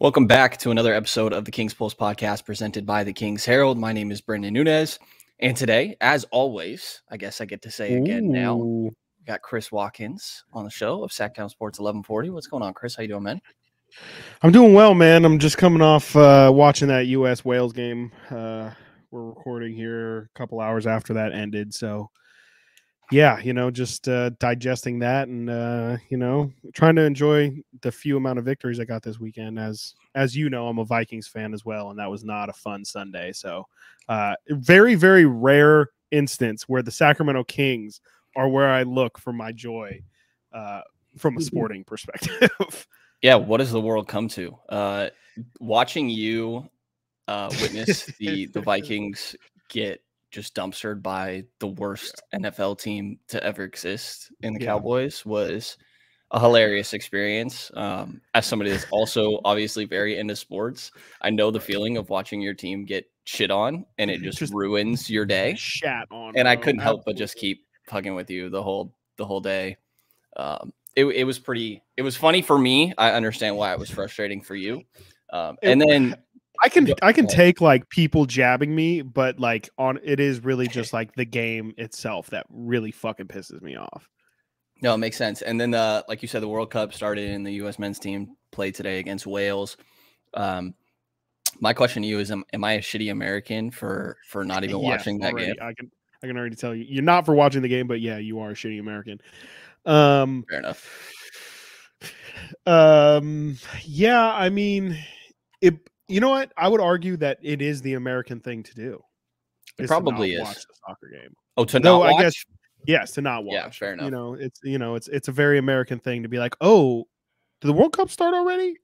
Welcome back to another episode of the Kings Pulse podcast presented by the Kings Herald. My name is Brendan Nunez. And today, as always, I guess I get to say again now, we got Chris Watkins on the show of Sacramento Sports 1140. What's going on, Chris? How you doing, man? I'm doing well, man. I'm just coming off watching that U.S. Wales game. We're recording here a couple hours after that ended. So, yeah, just digesting that and, trying to enjoy the few amount of victories I got this weekend. As you know, I'm a Vikings fan as well, and that was not a fun Sunday. So, very, very rare instance where the Sacramento Kings are where I look for my joy from a sporting perspective. Yeah, what does the world come to? Watching you witness the Vikings get just dumpstered by the worst NFL team to ever exist in the Cowboys was a hilarious experience. As somebody that's also obviously very into sports, I know the feeling of watching your team get shit on and it just ruins your day. Shat on, and I couldn't help but just keep fucking with you the whole day. It was funny for me. I understand why it was frustrating for you. And then I can take like people jabbing me, but like it is really just like the game itself that really fucking pisses me off. No, it makes sense. And then like you said, the World Cup started and the U.S. men's team played today against Wales. My question to you is, am I a shitty American for not even watching that game? I can already tell you're not for watching the game, but yeah, you are a shitty American. Fair enough. Yeah, I mean, you know what? I would argue that it is the American thing to do. It probably is. Watch the soccer game. Oh, to not watch? I guess yes, to not watch. Yeah, fair enough. It's a very American thing to be like, oh, did the World Cup start already?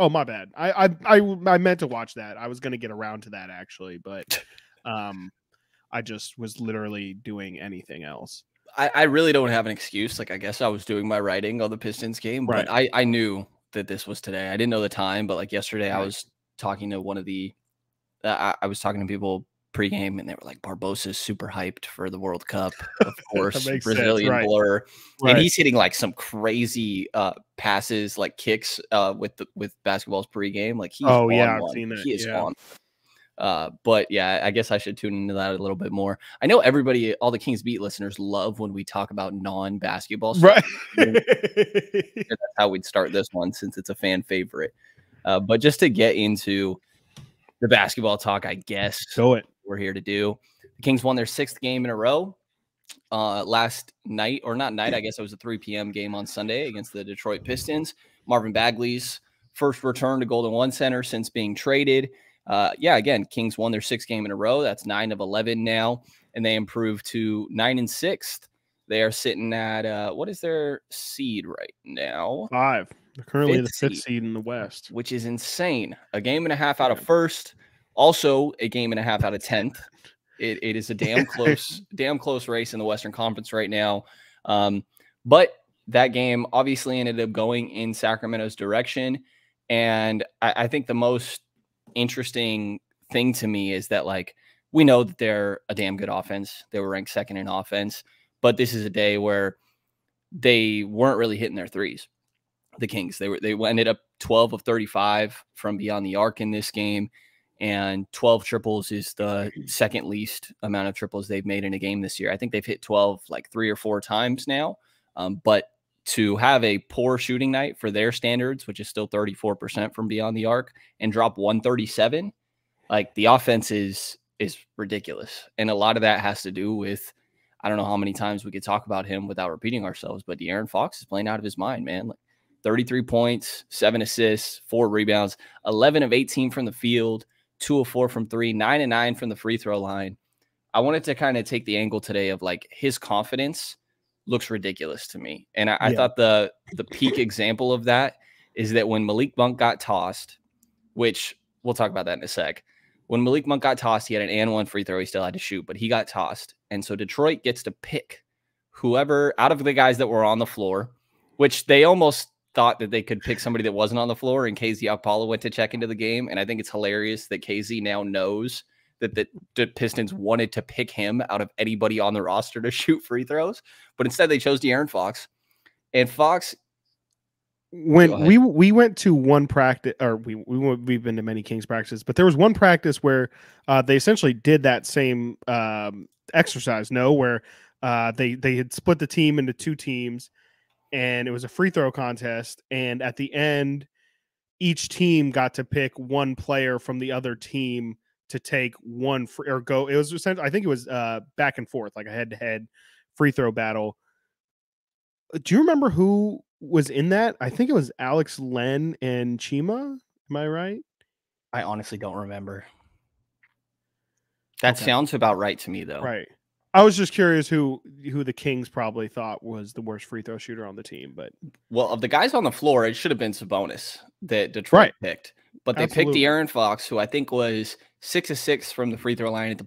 Oh, my bad. I meant to watch that. I was going to get around to that actually, but I just was literally doing anything else. I really don't have an excuse. Like, I guess I was doing my writing on the Pistons game, but I knew that this was today. I didn't know the time, but like yesterday I was talking to one of the I was talking to people pregame and they were like, Barbosa's super hyped for the World Cup, of course. Brazilian blur. And he's hitting like some crazy passes, like kicks with basketball's pregame. Like he's I've seen that. He is on. But yeah, I guess I should tune into that a little bit more. I know all the Kings Beat listeners love when we talk about non-basketball stuff. Right. That's how we'd start this one since it's a fan favorite. But just to get into the basketball talk, I guess we're here to do. The Kings won their 6th game in a row last night, or not night. I guess it was a 3 p.m. game on Sunday against the Detroit Pistons. Marvin Bagley's first return to Golden One Center since being traded. Again, Kings won their 6th game in a row. That's 9 of 11 now, and they improved to 9 and 6th. They are sitting at what is their seed right now? 5. They're currently the 5th seed in the West, which is insane. A game and a half out of 1st, also a game and a half out of 10th. It is a damn close race in the Western Conference right now. But that game obviously ended up going in Sacramento's direction, and I think the most interesting thing to me is that, like, we know that they're a damn good offense. They were ranked 2nd in offense, but this is a day where they weren't really hitting their threes. The Kings, they ended up 12 of 35 from beyond the arc in this game, and 12 triples is the 2nd least amount of triples they've made in a game this year. I think they've hit 12 like 3 or 4 times now, but to have a poor shooting night for their standards, which is still 34% from beyond the arc, and drop 137, like, the offense is ridiculous. And a lot of that has to do with, I don't know how many times we could talk about him without repeating ourselves, but De'Aaron Fox is playing out of his mind, man. Like, 33 points, 7 assists, 4 rebounds, 11 of 18 from the field, 2 of 4 from 3, 9 of 9 from the free throw line. I wanted to kind of take the angle today of, like, his confidence looks ridiculous to me. And I thought the peak example of that is that when Malik Monk got tossed, which we'll talk about that in a sec. When Malik Monk got tossed, he had an and 1 free throw he still had to shoot, but he got tossed. And so Detroit gets to pick whoever out of the guys that were on the floor, which they almost thought that they could pick somebody that wasn't on the floor, and KZ Okpala went to check into the game. And I think it's hilarious that KZ now knows that the Pistons wanted to pick him out of anybody on the roster to shoot free throws, but instead they chose De'Aaron Fox. And Fox when Go ahead. we went to one practice, or we've been to many Kings practices, but there was one practice where they essentially did that same exercise. No, where they had split the team into two teams, and it was a free throw contest, and at the end, each team got to pick one player from the other team to take one free or go. It was essentially, I think it was back and forth, like a head to head free throw battle. Do you remember who was in that? I think it was Alex Len and Chima. Am I right? I honestly don't remember. That Okay. sounds about right to me, though. Right. I was just curious who the Kings probably thought was the worst free throw shooter on the team, but Well, of the guys on the floor, it should have been Sabonis that Detroit picked. But they picked Absolutely. De'Aaron Fox, who I think was 6 of 6 from the free throw line at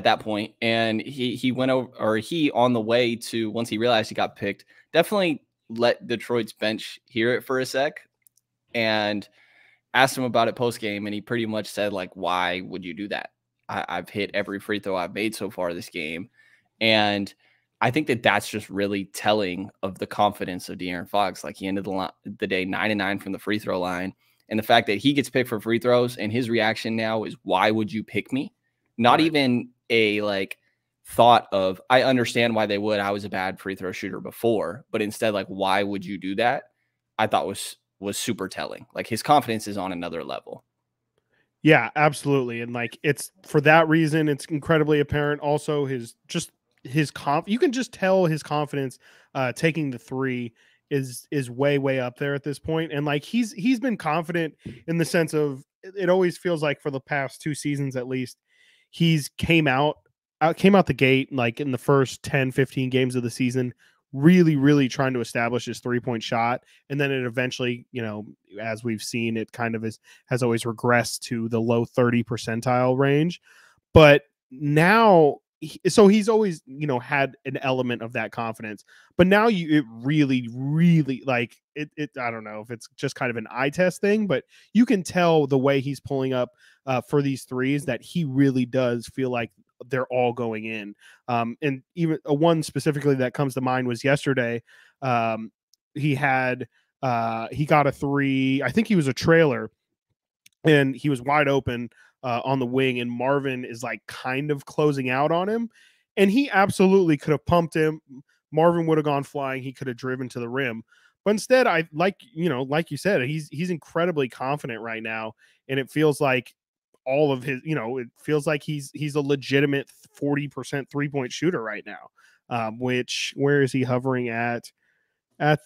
that point. And he went over, or he on the way to, once he realized he got picked, definitely let Detroit's bench hear it for a sec and asked him about it post game. And he pretty much said, like, why would you do that? I've hit every free throw I've made so far this game. And I think that that's just really telling of the confidence of De'Aaron Fox. Like, he ended the day 9-9 from the free throw line. And the fact that he gets picked for free throws and his reaction now is, why would you pick me? Not even a like thought of, I understand why they would. I was a bad free throw shooter before, but instead, like, why would you do that? I thought was super telling. Like, his confidence is on another level. Yeah, absolutely. And like, it's for that reason, it's incredibly apparent. Also, his you can just tell his confidence taking the three is way up there at this point. And like, he's been confident in the sense of, it always feels like for the past 2 seasons at least, he's came out the gate, like in the first 10-15 games of the season, really trying to establish his 3-point shot. And then it eventually, as we've seen, it kind of has always regressed to the low 30 percentile range. But now, so he's always, had an element of that confidence, but now it really like it, I don't know if it's just kind of an eye test thing, but you can tell the way he's pulling up for these threes that he really does feel like they're all going in. And even one specifically that comes to mind was yesterday. He got a three. I think he was a trailer, and he was wide open on the wing, and Marvin is like kind of closing out on him, and he absolutely could have pumped him. Marvin would have gone flying. He could have driven to the rim, but instead, like you said, he's incredibly confident right now, and it feels like all of his, it feels like he's a legitimate 40% 3-point shooter right now. Where is he hovering at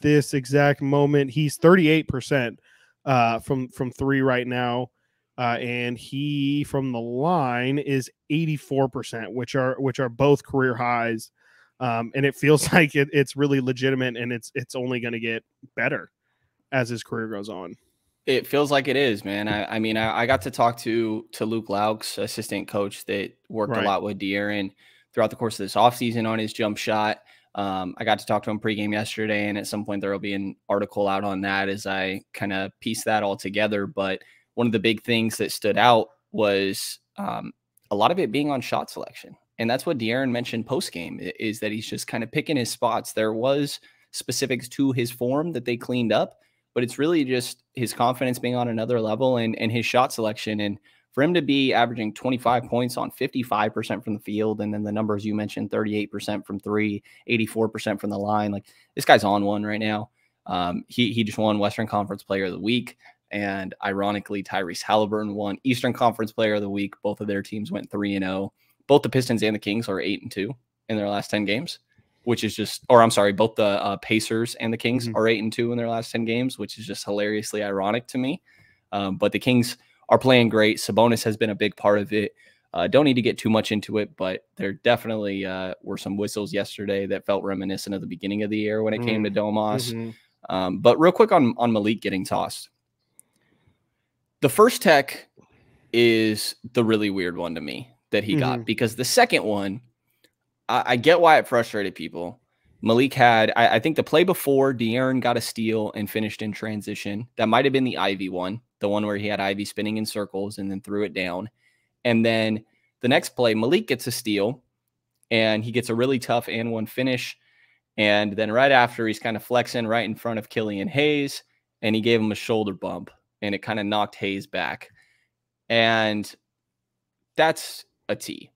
this exact moment? He's 38% from three right now. And he from the line is 84%, which are both career highs. And it feels like it's really legitimate, and it's only going to get better as his career goes on. It feels like it is, man. I mean, I got to talk to Luke Laux, assistant coach that worked a lot with De'Aaron throughout the course of this offseason on his jump shot. I got to talk to him pregame yesterday, and at some point there will be an article out on that as I kind of piece that all together. But one of the big things that stood out was a lot of it being on shot selection. And that's what De'Aaron mentioned post-game, is that he's just kind of picking his spots. There was specifics to his form that they cleaned up, but it's really just his confidence being on another level and his shot selection. And for him to be averaging 25 points on 55% from the field, and then the numbers you mentioned, 38% from three, 84% from the line, like, this guy's on one right now. He just won Western Conference Player of the Week. And ironically, Tyrese Halliburton won Eastern Conference Player of the Week. Both of their teams went 3-0. Both the Pistons and the Kings are 8-2 in their last 10 games, which is just, or I'm sorry, both the Pacers and the Kings are 8-2 in their last 10 games, which is just hilariously ironic to me. But the Kings are playing great. Sabonis has been a big part of it. Don't need to get too much into it, but there definitely were some whistles yesterday that felt reminiscent of the beginning of the year when it came to Domas. But real quick on Malik getting tossed. The first tech is the really weird one to me that he got, because the second one, I get why it frustrated people. Malik had, I think the play before, De'Aaron got a steal and finished in transition. That might have been the Ivy one, the one where he had Ivy spinning in circles and then threw it down. And then the next play, Malik gets a steal and he gets a really tough and one finish. And then right after, he's kind of flexing right in front of Killian Hayes, and he gave him a shoulder bump, and it kind of knocked Hayes back. And that's a T.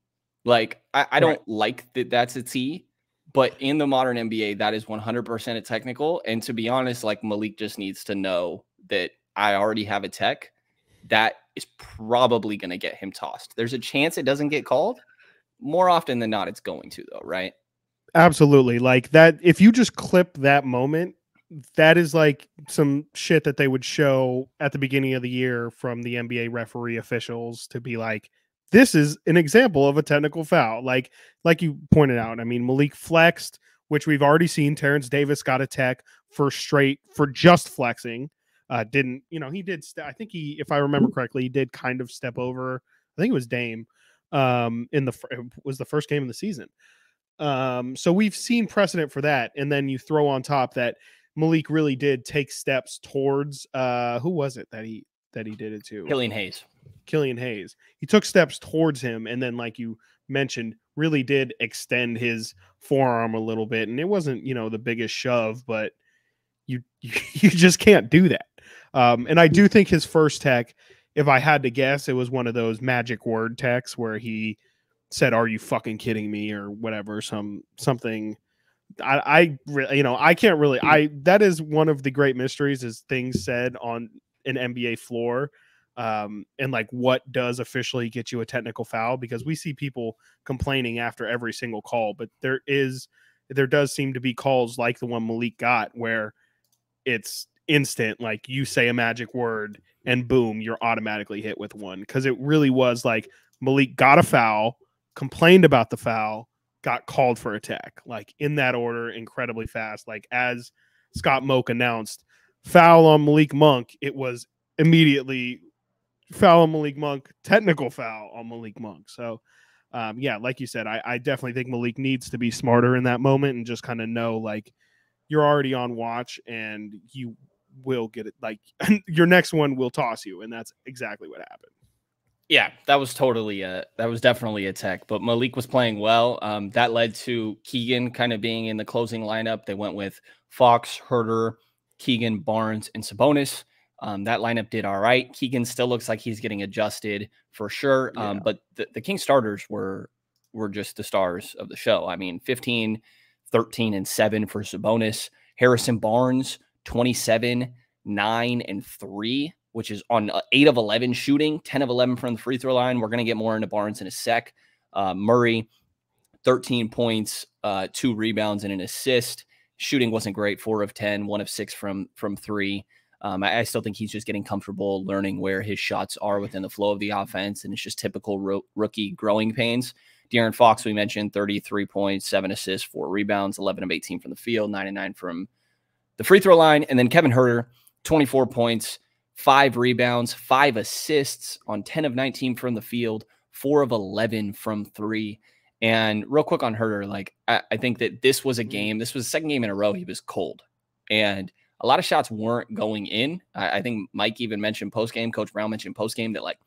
Like, I don't like that that's a T, but in the modern NBA, that is 100% a technical. And to be honest, like, Malik just needs to know that I already have a tech. That is probably going to get him tossed. There's a chance it doesn't get called. More often than not, it's going to, though, right? Absolutely. Like that, if you just clip that moment, that is like some shit that they would show at the beginning of the year from the NBA referee officials to be like, this is an example of a technical foul. Like you pointed out, I mean, Malik flexed, which we've already seen. Terrence Davis got a tech for just flexing. Didn't, he did. I think if I remember correctly, he did kind of step over. I think it was Dame. It was the first game of the season. So we've seen precedent for that. And then you throw on top that Malik really did take steps towards who was it that he did it to? Killian Hayes. He took steps towards him, and then, like you mentioned, really did extend his forearm a little bit. And it wasn't, the biggest shove, but you just can't do that. And I do think his first tech, if I had to guess, it was one of those magic word techs where he said, "Are you fucking kidding me?" or whatever, something. I can't really. That is one of the great mysteries, is things said on an NBA floor, and like what does officially get you a technical foul, because we see people complaining after every single call, but there does seem to be calls like the one Malik got where it's instant, like you say a magic word and boom, you're automatically hit with one, because it really was like Malik got a foul, complained about the foul, got called for a tech, like in that order, incredibly fast. Like as Scott Moak announced, foul on Malik Monk, it was immediately foul on Malik Monk, technical foul on Malik Monk. So yeah, like you said, I definitely think Malik needs to be smarter in that moment and just kind of know, like, you're already on watch and you will get it. Like your next one will toss you. And that's exactly what happened. Yeah, that was definitely a tech, but Malik was playing well. That led to Keegan kind of being in the closing lineup. They went with Fox, Herter, Keegan, Barnes, and Sabonis. That lineup did all right. Keegan still looks like he's getting adjusted for sure. Yeah. But the Kings starters were just the stars of the show. I mean, 15, 13, and 7 for Sabonis. Harrison Barnes, 27, 9, and 3, which is on 8 of 11 shooting, 10 of 11 from the free throw line. We're going to get more into Barnes in a sec. Murray, 13 points, 2 rebounds, and an assist. Shooting wasn't great, 4 of 10, 1 of 6 from 3. I still think he's just getting comfortable learning where his shots are within the flow of the offense, and it's just typical rookie growing pains. De'Aaron Fox, we mentioned, 33 points, 7 assists, 4 rebounds, 11 of 18 from the field, 9 and 9 from the free throw line. And then Kevin Herter, 24 points, 5 rebounds, 5 assists on 10 of 19 from the field, 4 of 11 from 3. And real quick on Herter, like I think that this was the second game in a row he was cold. And a lot of shots weren't going in. I think Mike even mentioned post-game, Coach Brown mentioned post-game, that like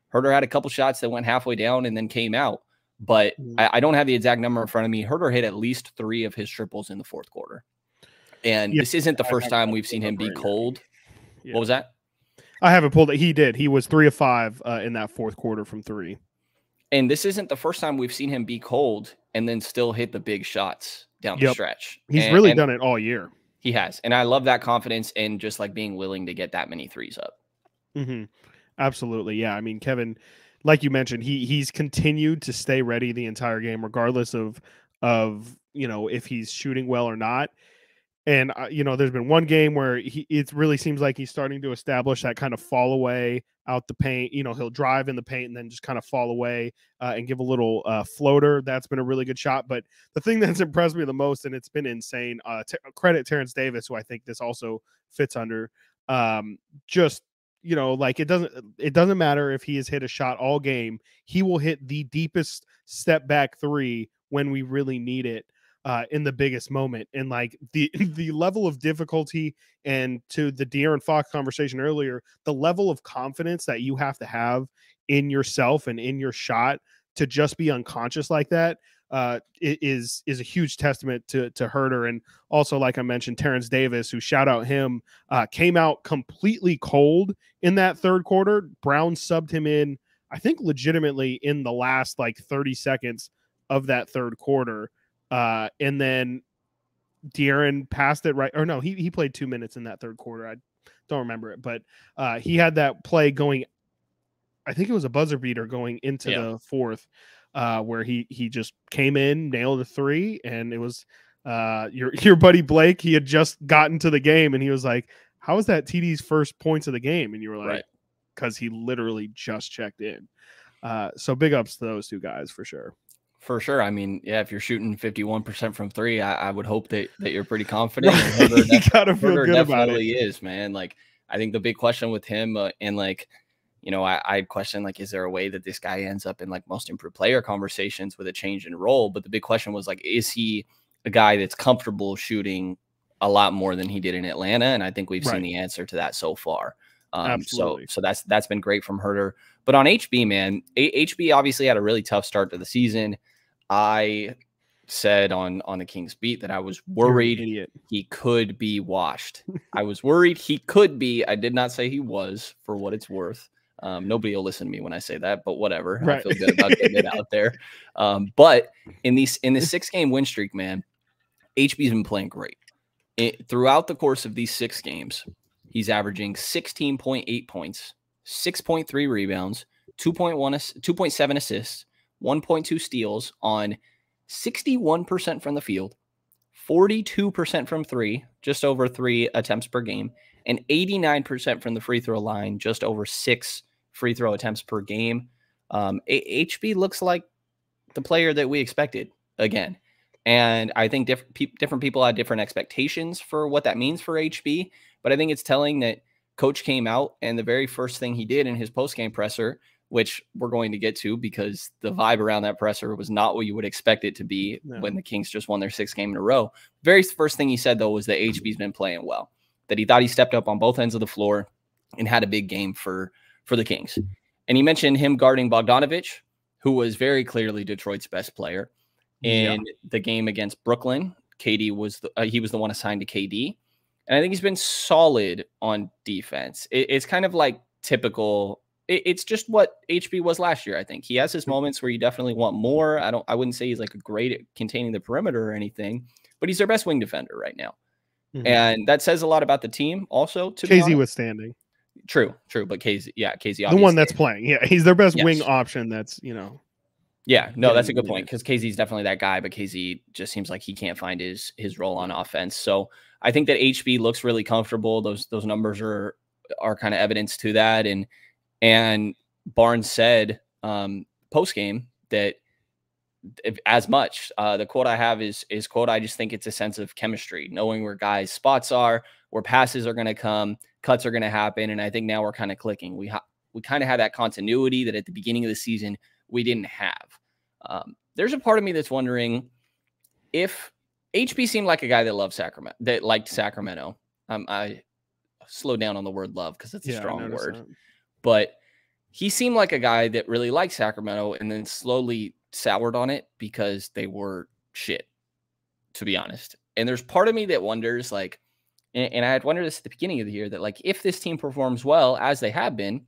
Herter had a couple shots that went halfway down and then came out. But I don't have the exact number in front of me. Herter hit at least 3 of his triples in the fourth quarter. And this isn't the first time we've seen him be cold. Yeah. What was that? I haven't pulled it. He did. He was 3 of 5 in that fourth quarter from 3. And this isn't the first time we've seen him be cold and then still hit the big shots down the stretch. He's really done it all year. He has. And I love that confidence and just like being willing to get that many threes up. Mm-hmm. Absolutely. Yeah. I mean, Kevin, like you mentioned, he's continued to stay ready the entire game, regardless of if he's shooting well or not. And there's been one game where it really seems like he's starting to establish that kind of fall away out the paint. He'll drive in the paint and then just kind of fall away and give a little floater. That's been a really good shot. But the thing that's impressed me the most, and it's been insane, credit Terrence Davis, who I think this also fits under. Like it doesn't matter if he has hit a shot all game. He will hit the deepest step back 3 when we really need it. In the biggest moment, and like the level of difficulty, and to the De'Aaron Fox conversation earlier, the level of confidence that you have to have in yourself and in your shot to just be unconscious like that. is a huge testament to Herter. And also, like I mentioned, Terrence Davis, who, shout out him, came out completely cold in that third quarter. Brown subbed him in, I think, legitimately in the last like 30 seconds of that third quarter. And then De'Aaron passed it right, or no, he played 2 minutes in that third quarter. I don't remember it, but he had that play going. I think it was a buzzer beater going into the fourth, where he just came in, nailed a three, and it was your buddy Blake. He had just gotten to the game, and he was like, "How is that TD's first points of the game?" And you were like, "Because he literally just checked in." So big ups to those two guys for sure. For sure. I mean, yeah, if you're shooting 51% from three, I would hope that you're pretty confident. Right. You gotta feel good about it. Is, man. Like, I think the big question with him, and like, you know, I question, like, is there a way that this guy ends up in like most improved player conversations with a change in role? But the big question was, like, is he a guy that's comfortable shooting a lot more than he did in Atlanta? And I think we've seen the answer to that so far. Absolutely. So that's been great from Herter. But on HB, man, HB obviously had a really tough start to the season. I said on the Kings beat that I was worried he could be washed. I was worried he could be. I did not say he was, for what it's worth. Nobody will listen to me when I say that, but whatever. Right. I feel good about getting it out there. But in this 6-game win streak, man, HB's been playing great. Throughout the course of these 6 games, he's averaging 16.8 points, 6.3 rebounds, 2.7 assists, 1.2 steals on 61% from the field, 42% from three, just over 3 attempts per game, and 89% from the free throw line, just over 6 free throw attempts per game. HB looks like the player that we expected again. And I think different people had different expectations for what that means for HB. But I think it's telling that Coach came out, and the very first thing he did in his post-game presser, which we're going to get to because the vibe around that presser was not what you would expect it to be when the Kings just won their 6th game in a row. Very first thing he said, though, was that HB's been playing well, that he thought he stepped up on both ends of the floor and had a big game for the Kings. And he mentioned him guarding Bogdanovic, who was very clearly Detroit's best player. In the game against Brooklyn, KD was he was the one assigned to KD. And I think he's been solid on defense. It's kind of like typical. It's just what HB was last year. I think he has his moments where you definitely want more. I wouldn't say he's like a great at containing the perimeter or anything, but he's their best wing defender right now. Mm-hmm. And that says a lot about the team also. To KZ withstanding. True. But KZ, obviously. The one that's playing. Yeah. He's their best wing option. That's, Yeah, no, that's a good point, because KZ's definitely that guy, but KZ just seems like he can't find his role on offense. So I think that HB looks really comfortable. Those numbers are kind of evidence to that. And Barnes said post game that as much. The quote I have is quote, "I just think it's a sense of chemistry, knowing where guys' spots are, where passes are going to come, cuts are going to happen, and I think now we're kind of clicking. We kind of have that continuity that at the beginning of the season we didn't have." There's a part of me that's wondering if HB seemed like a guy that liked Sacramento. I slow down on the word love because it's a strong word, but he seemed like a guy that really liked Sacramento and then slowly soured on it because they were shit, to be honest. And there's part of me that wonders, like, and I had wondered this at the beginning of the year, that like, if this team performs well as they have been,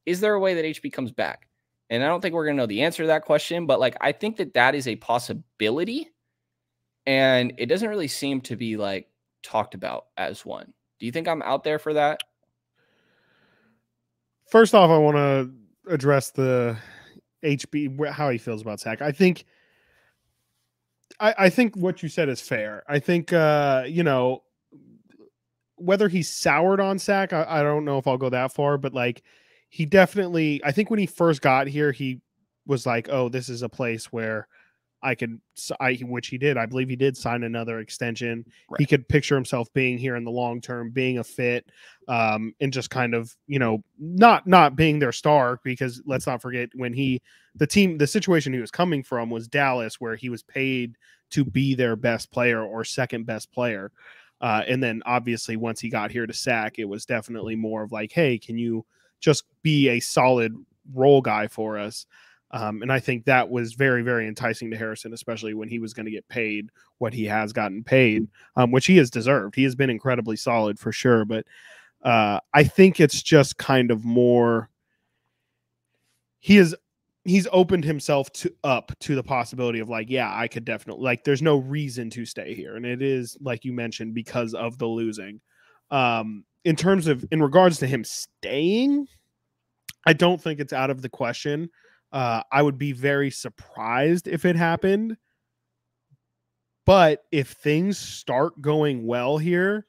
is there a way that HB comes back? And I don't think we're going to know the answer to that question, but like, I think that is a possibility, and it doesn't really seem to be like talked about as one. Do you think I'm out there for that? First off, I want to address the HB, how he feels about Sac. I think what you said is fair. I think, whether he's soured on Sac, I don't know if I'll go that far, but like, he definitely, I think when he first got here, he was like, oh, this is a place where which he did. I believe he did sign another extension. Right. He could picture himself being here in the long term, being a fit, and just kind of, not being their star, because let's not forget when the situation he was coming from was Dallas, where he was paid to be their best player or second best player. And then obviously once he got here to Sac, it was definitely more of like, hey, can you just be a solid role guy for us? And I think that was very, very enticing to Harrison, especially when he was going to get paid what he has gotten paid, which he has deserved. He has been incredibly solid for sure. But I think it's just kind of more he's opened himself up to the possibility of like, yeah, I could definitely, like, there's no reason to stay here. And it is, like you mentioned, because of the losing. In regards to him staying, I don't think it's out of the question. I would be very surprised if it happened. But if things start going well here,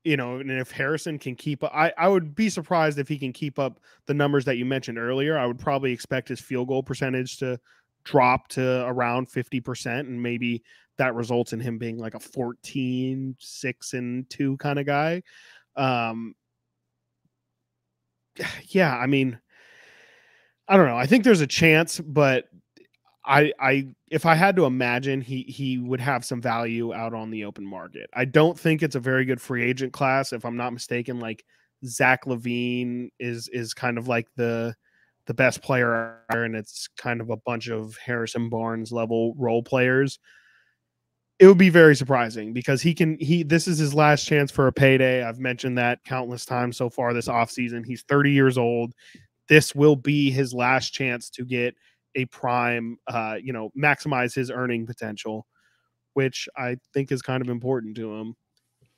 and if Harrison can keep up, I would be surprised if he can keep up the numbers that you mentioned earlier. I would probably expect his field goal percentage to drop to around 50%, and maybe that results in him being like a 14, 6-2 kind of guy. Yeah, I mean, I don't know. I think there's a chance, but if I had to imagine, he would have some value out on the open market. I don't think it's a very good free agent class. If I'm not mistaken, like Zach LaVine is kind of like the best player, and it's kind of a bunch of Harrison Barnes level role players. It would be very surprising because this is his last chance for a payday. I've mentioned that countless times so far this offseason. He's 30 years old. This will be his last chance to get a prime, maximize his earning potential, which I think is kind of important to him.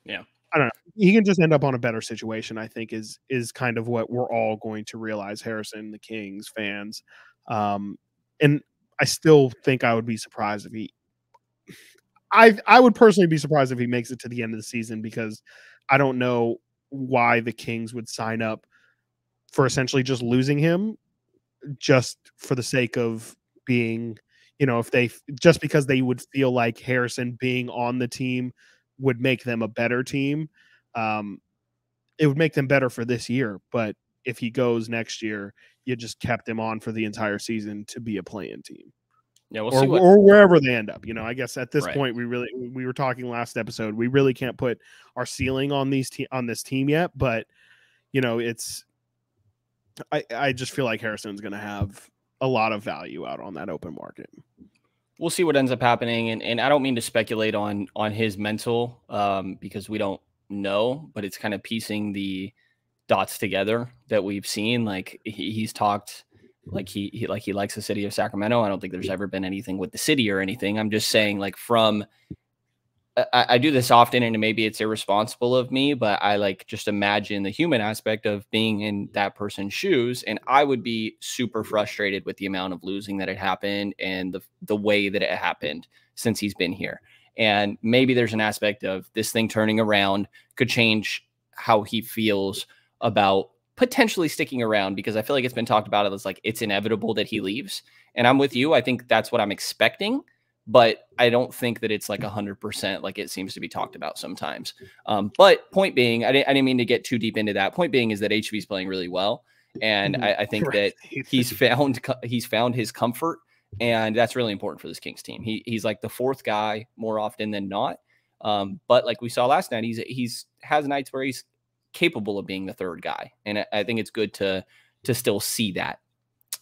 Yeah. I don't know. He can just end up on a better situation, I think is kind of what we're all going to realize, Harrison, the Kings fans. And I still think I would be surprised if I would personally be surprised if he makes it to the end of the season, because I don't know why the Kings would sign up for essentially just losing him just for the sake of being, just because they would feel like Harrison being on the team would make them a better team. It would make them better for this year, but if he goes next year, you just kept him on for the entire season to be a play-in team. Yeah, we'll or, see or wherever they end up. I guess at this Right. point, we were talking last episode, we really can't put our ceiling on this team yet, but it's, I just feel like Harrison's going to have a lot of value out on that open market. We'll see what ends up happening. And I don't mean to speculate on his mental because we don't know, but it's kind of piecing the dots together that we've seen. Like he's talked like he likes the city of Sacramento. I don't think there's ever been anything with the city or anything. I'm just saying, like, from I do this often, and maybe it's irresponsible of me, but I like just imagine the human aspect of being in that person's shoes. And I would be super frustrated with the amount of losing that had happened and the way that it happened since he's been here. And maybe there's an aspect of this thing turning around could change how he feels about potentially sticking around, because I feel like it's been talked about as like it's inevitable that he leaves. And I'm with you. I think that's what I'm expecting. But I don't think that it's like 100% like it seems to be talked about sometimes. But point being, I didn't mean to get too deep into that. Point being is that HV is playing really well. And I think that he's found his comfort. And that's really important for this Kings team. He's like the fourth guy more often than not. But like we saw last night, he's has nights where he's capable of being the third guy. And I think it's good to still see that.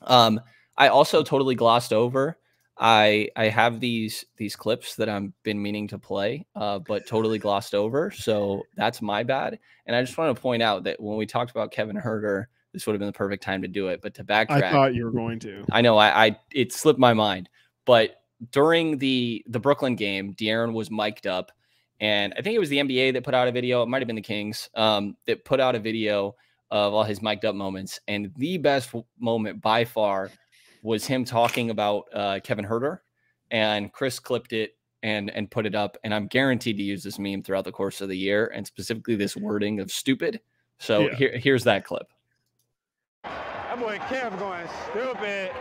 I also totally glossed over. I have these clips that I've been meaning to play, but totally glossed over. So that's my bad. And I just want to point out that when we talked about Kevin Huerter, this would have been the perfect time to do it. But to backtrack, I thought you were going to. I know it slipped my mind. But during the Brooklyn game, De'Aaron was mic'd up, and I think it was the NBA that put out a video. It might have been the Kings that put out a video of all his mic'd up moments. And the best moment by far was him talking about Kevin Huerter, and Chris clipped it and put it up. And I'm guaranteed to use this meme throughout the course of the year, and specifically this wording of stupid. So here's that clip. That boy Kev going stupid.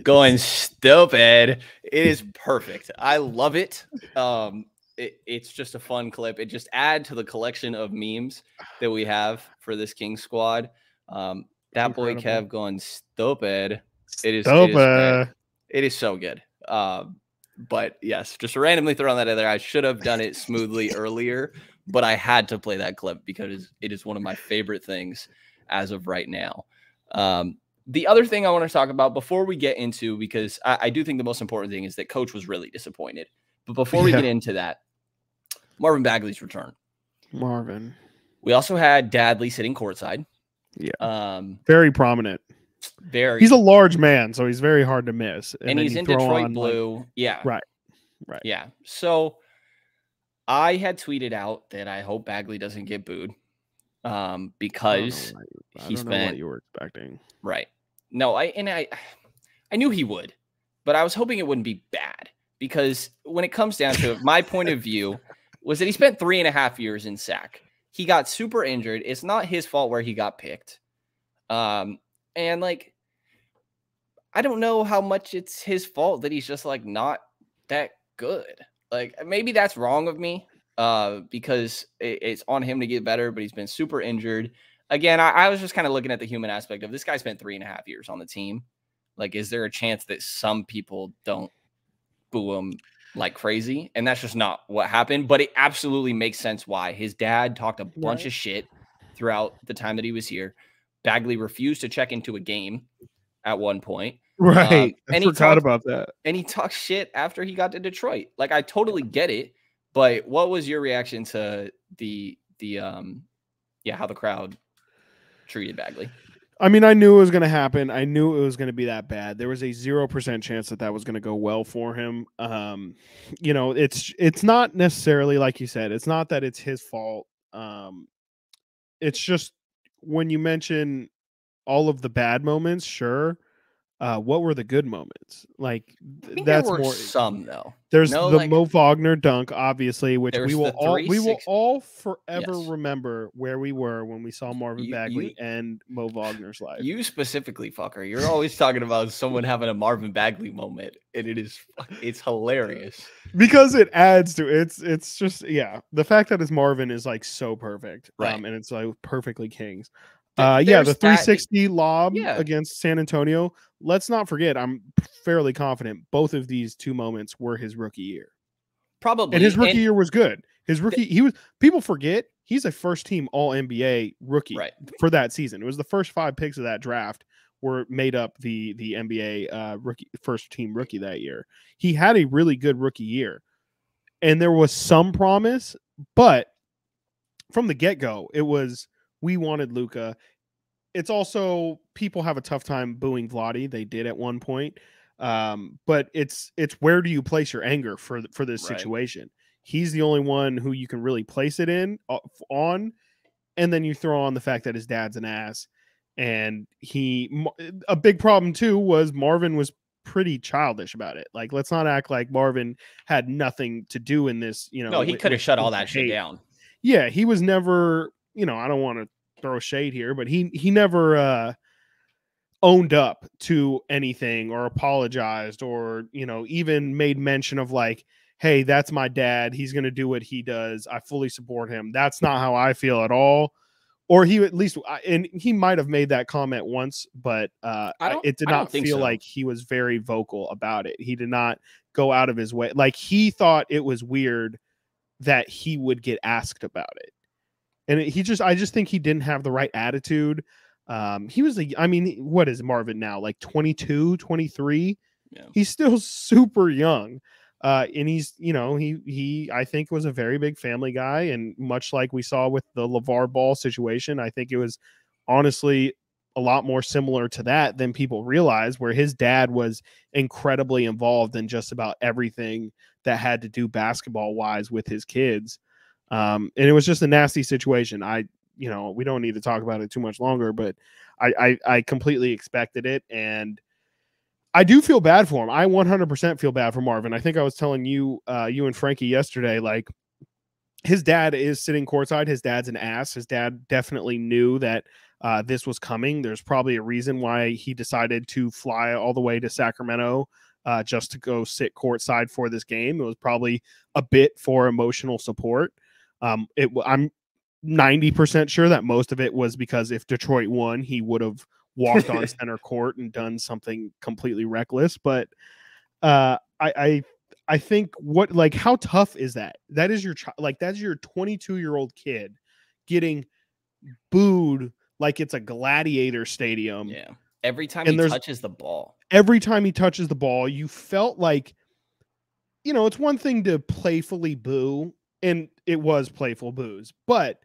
Going stupid. It is perfect. I love it. It's just a fun clip. It just adds to the collection of memes that we have for this Kings squad. That boy Kev going stupid. It is so good. But yes, just randomly throwing that in there. I should have done it smoothly earlier, but I had to play that clip because it is one of my favorite things as of right now. The other thing I want to talk about before we get into, because I do think the most important thing is that coach was really disappointed. But before we get into that, Marvin Bagley's return. Marvin. We also had Dadley sitting courtside. Yeah. Very prominent. He's a large man, so he's very hard to miss. And he's in Detroit blue. Like, yeah. Right. Yeah. So I had tweeted out that I hope Bagley doesn't get booed. Because he spent what you were expecting. Right. No, I knew he would, but I was hoping it wouldn't be bad, because when it comes down to it, my point of view was that he spent 3.5 years in Sac. He got super injured. It's not his fault where he got picked. And like, I don't know how much it's his fault that he's just like not that good. Like, maybe that's wrong of me. Because it's on him to get better, but he's been super injured. Again, I was just kind of looking at the human aspect of this guy spent 3.5 years on the team. Like, is there a chance that some people don't boo him like crazy? And that's just not what happened, but it absolutely makes sense why. His dad talked a bunch of shit throughout the time that he was here. Bagley refused to check into a game at one point. Right. I forgot about that. And he talked shit after he got to Detroit. Like, I totally get it. But what was your reaction to how the crowd treated Bagley? I mean, I knew it was going to happen. I knew it was going to be that bad. There was a 0% chance that was going to go well for him. It's not necessarily, like you said, it's not that it's his fault. It's just when you mention all of the bad moments, sure. What were the good moments? Like, that's there were more some though. There's Mo Wagner dunk, obviously, which we will all forever remember where we were when we saw Marvin Bagley and Mo Wagner's life. You specifically, fucker. You're always talking about someone having a Marvin Bagley moment, and it's hilarious because it adds to it's just the fact that it's Marvin is like so perfect, right? And it's like perfectly Kings. The 360 lob against San Antonio. Let's not forget, I'm fairly confident both of these two moments were his rookie year. Probably. And his rookie year was good. People forget he's a first team all NBA rookie for that season. It was the first 5 picks of that draft were made up the NBA rookie first team rookie that year. He had a really good rookie year. And there was some promise, but from the get-go, it was we wanted Luka. It's also people have a tough time booing Vlade. They did at one point. But it's where do you place your anger for this situation? He's the only one who you can really place it on. And then you throw on the fact that his dad's an ass. And a big problem too was Marvin was pretty childish about it. Like, let's not act like Marvin had nothing to do in this, No, he could have shut all that shit down. Yeah, he was never, I don't want to throw shade here, but he never owned up to anything or apologized or, even made mention of like, hey, that's my dad. He's going to do what he does. I fully support him. That's not how I feel at all. Or he at least, and he might have made that comment once, but it did not feel like he was very vocal about it. He did not go out of his way. Like, he thought it was weird that he would get asked about it. And I just think he didn't have the right attitude. He was what is Marvin now? Like 22, 23? Yeah. He's still super young. And he's, he I think was a very big family guy. And much like we saw with the LeVar Ball situation, I think it was honestly a lot more similar to that than people realize, where his dad was incredibly involved in just about everything that had to do basketball wise with his kids. And it was just a nasty situation. We don't need to talk about it too much longer, but I completely expected it. And I do feel bad for him. I 100% feel bad for Marvin. I think I was telling you, you and Frankie yesterday, like, his dad is sitting courtside. His dad's an ass. His dad definitely knew that this was coming. There's probably a reason why he decided to fly all the way to Sacramento just to go sit courtside for this game. It was probably a bit for emotional support. I'm 90% sure that most of it was because if Detroit won, he would have walked on center court and done something completely reckless. But I think how tough is that? That is your that's your 22-year-old kid getting booed like it's a gladiator stadium Every time And he touches the ball. Every time he touches the ball, you felt like, you know, it's one thing to playfully boo, and it was playful boos, but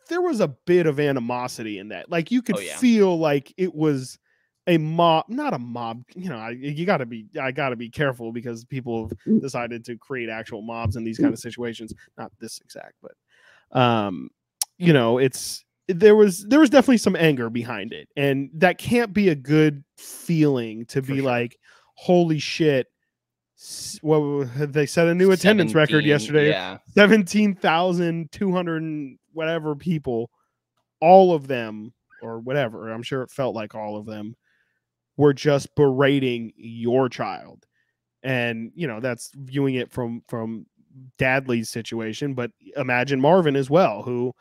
there was a bit of animosity in that. Like you could feel like it was a mob, not a mob. You know, I gotta be careful because people have decided to create actual mobs in these kind of situations. Not this exact, but you know, there was definitely some anger behind it, and that can't be a good feeling to be like, holy shit. Well, they set a new attendance record yesterday. Yeah. 17,200 whatever people, all of them, or whatever, I'm sure it felt like all of them, were just berating your child. And, you know, that's viewing it from Dadley's situation, but imagine Marvin as well, who,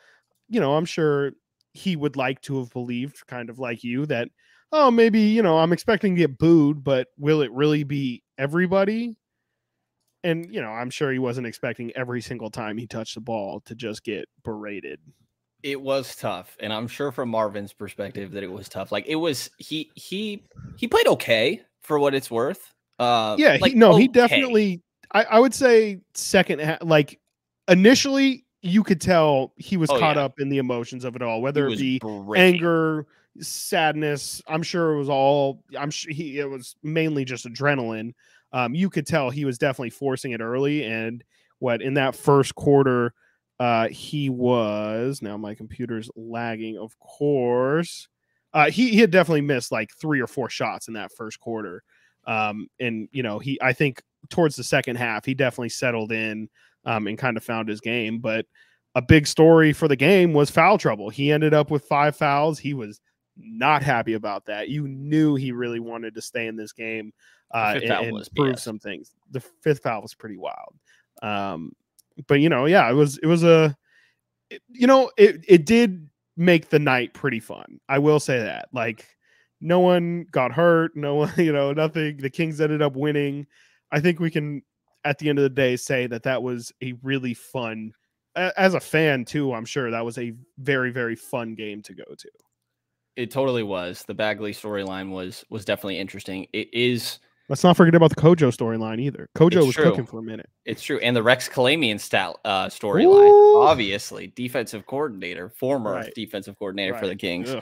you know, I'm sure he would like to have believed, kind of like you, that, oh, maybe, you know, I'm expecting to get booed, but will it really be everybody? And, you know, I'm sure he wasn't expecting every single time he touched the ball to just get berated. It was tough, and I'm sure from Marvin's perspective that it was tough. Like it was, he played okay for what it's worth. Yeah, like, he definitely. I would say second half, like initially, you could tell he was caught up in the emotions of it all, whether it be anger, sadness. I'm sure it was all. It was mainly just adrenaline. You could tell he was definitely forcing it early, and in that first quarter, he was. Now my computer's lagging, of course. He had definitely missed like 3 or 4 shots in that first quarter. And you know, I think towards the second half, he definitely settled in and kind of found his game. But a big story for the game was foul trouble. He ended up with 5 fouls. He was not happy about that. You knew he really wanted to stay in this game and prove some things. The 5th foul was pretty wild. But you know, yeah, it was you know, it did make the night pretty fun. I will say that. Like, no one got hurt. No one, you know, nothing. The Kings ended up winning. I think we can, at the end of the day, say that was a really fun, as a fan too, I'm sure that was a very, very fun game to go to. It totally was. The Bagley storyline was definitely interesting. It is. Let's not forget about the Kojo storyline either. Kojo was cooking for a minute. It's true. And the Rex Kalamian storyline, obviously, defensive coordinator, former defensive coordinator for the Kings.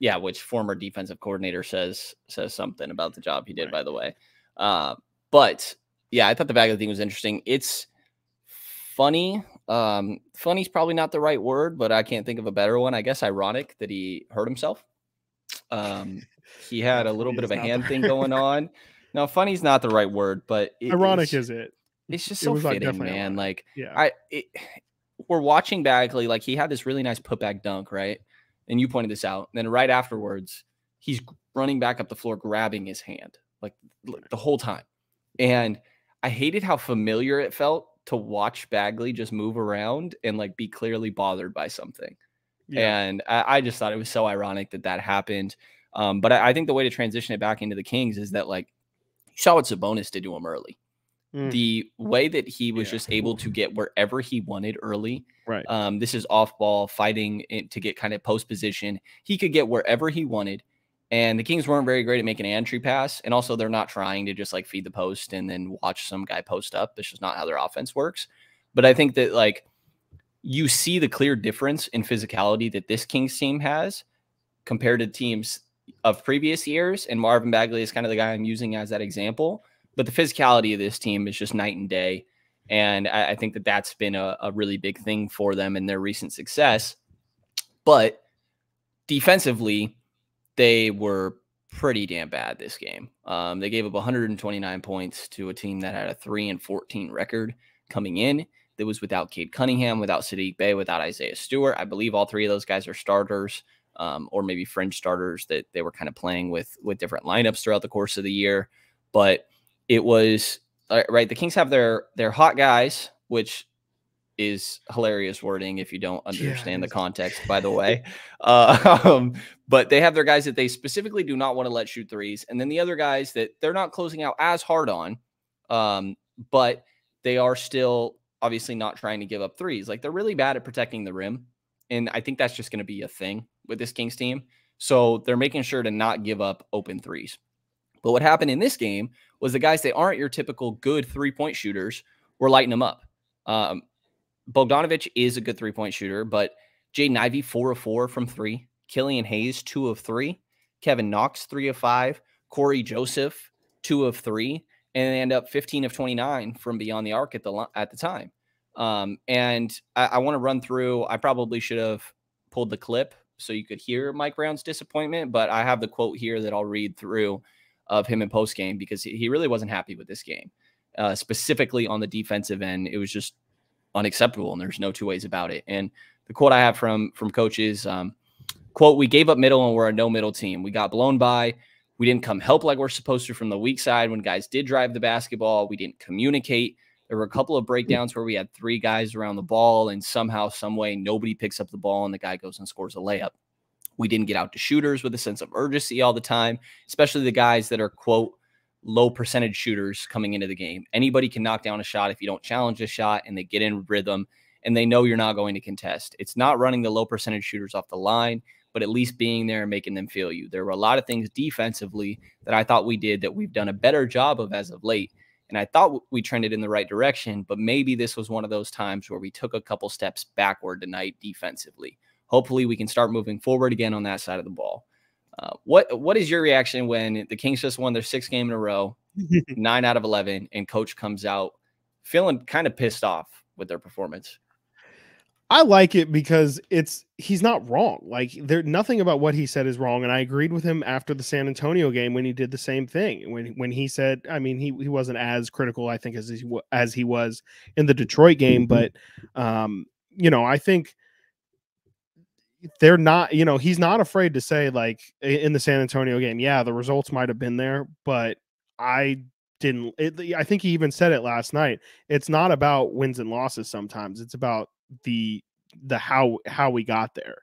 Yeah, which former defensive coordinator says something about the job he did, by the way. But yeah, I thought the Bagley thing was interesting. It's funny. Funny's probably not the right word, but I can't think of a better one. I guess ironic that he hurt himself. He had a little bit of a hand thing going on. No, funny's not the right word, but ironic is it? It's just so fitting, man. Ironic. Like, yeah, we're watching Bagley. Like, he had this really nice putback dunk, right? And you pointed this out. And then right afterwards, he's running back up the floor, grabbing his hand like the whole time. And I hated how familiar it felt to watch Bagley just move around and like be clearly bothered by something. Yeah. And I just thought it was so ironic that happened. But I think the way to transition it back into the Kings is that, like, you saw what Sabonis did to him early. The way that he was just able to get wherever he wanted early. Right. This is off ball fighting to get kind of post position. He could get wherever he wanted. And the Kings weren't very great at making an entry pass. And also they're not trying to just like feed the post and then watch some guy post up. That's just not how their offense works. But I think that, like, you see the clear difference in physicality that this Kings team has compared to teams of previous years. And Marvin Bagley is kind of the guy I'm using as that example. But the physicality of this team is just night and day. And I think that that's been a really big thing for them in their recent success. But defensively, they were pretty damn bad this game. They gave up 129 points to a team that had a 3-14 record coming in. That was without Cade Cunningham, without Sadiq Bey, without Isaiah Stewart. I believe all 3 of those guys are starters, or maybe fringe starters that they were kind of playing with different lineups throughout the course of the year. But it was right. The Kings have their hot guys, which is hilarious wording if you don't understand the context, by the way. But they have their guys that they specifically do not want to let shoot threes. And then the other guys that they're not closing out as hard on, but they are still obviously not trying to give up threes. Like, they're really bad at protecting the rim. And I think that's just going to be a thing with this Kings team. So they're making sure to not give up open threes. But what happened in this game was the guys that aren't your typical good three-point shooters were lighting them up. Bogdanovic is a good three-point shooter, but Jaden Ivey, 4 of 4 from 3. Killian Hayes, 2 of 3. Kevin Knox, 3 of 5. Corey Joseph, 2 of 3. And they end up 15 of 29 from beyond the arc at the time. And I want to run through, I probably should have pulled the clip so you could hear Mike Brown's disappointment, but I have the quote here that I'll read through of him in postgame because he really wasn't happy with this game. Specifically on the defensive end, it was just unacceptable, and there's no two ways about it. And the quote I have from coach is, quote, "We gave up middle and we're a no middle team. We got blown by. We didn't come help like we're supposed to from the weak side when guys did drive the basketball. We didn't communicate. There were a couple of breakdowns where we had 3 guys around the ball, and somehow, some way, nobody picks up the ball and the guy goes and scores a layup. We didn't get out to shooters with a sense of urgency all the time, especially the guys that are, quote, low percentage shooters coming into the game. Anybody can knock down a shot if you don't challenge a shot, and they get in rhythm and they know you're not going to contest. It's not running the low percentage shooters off the line, but at least being there and making them feel you. There were a lot of things defensively that I thought we did that we've done a better job of as of late. And I thought we trended in the right direction, but maybe this was one of those times where we took a couple steps backward tonight defensively. Hopefully we can start moving forward again on that side of the ball." What is your reaction when the Kings just won their 6th game in a row, 9 out of 11, and coach comes out feeling kind of pissed off with their performance? I like it because he's not wrong. Like, nothing about what he said is wrong. And I agreed with him after the San Antonio game when he did the same thing. When he said, I mean, he wasn't as critical, I think, as he was in the Detroit game. But, I think they're not, he's not afraid to say, like, in the San Antonio game, yeah, the results might have been there, but I think he even said it last night. It's not about wins and losses. Sometimes it's about the how we got there.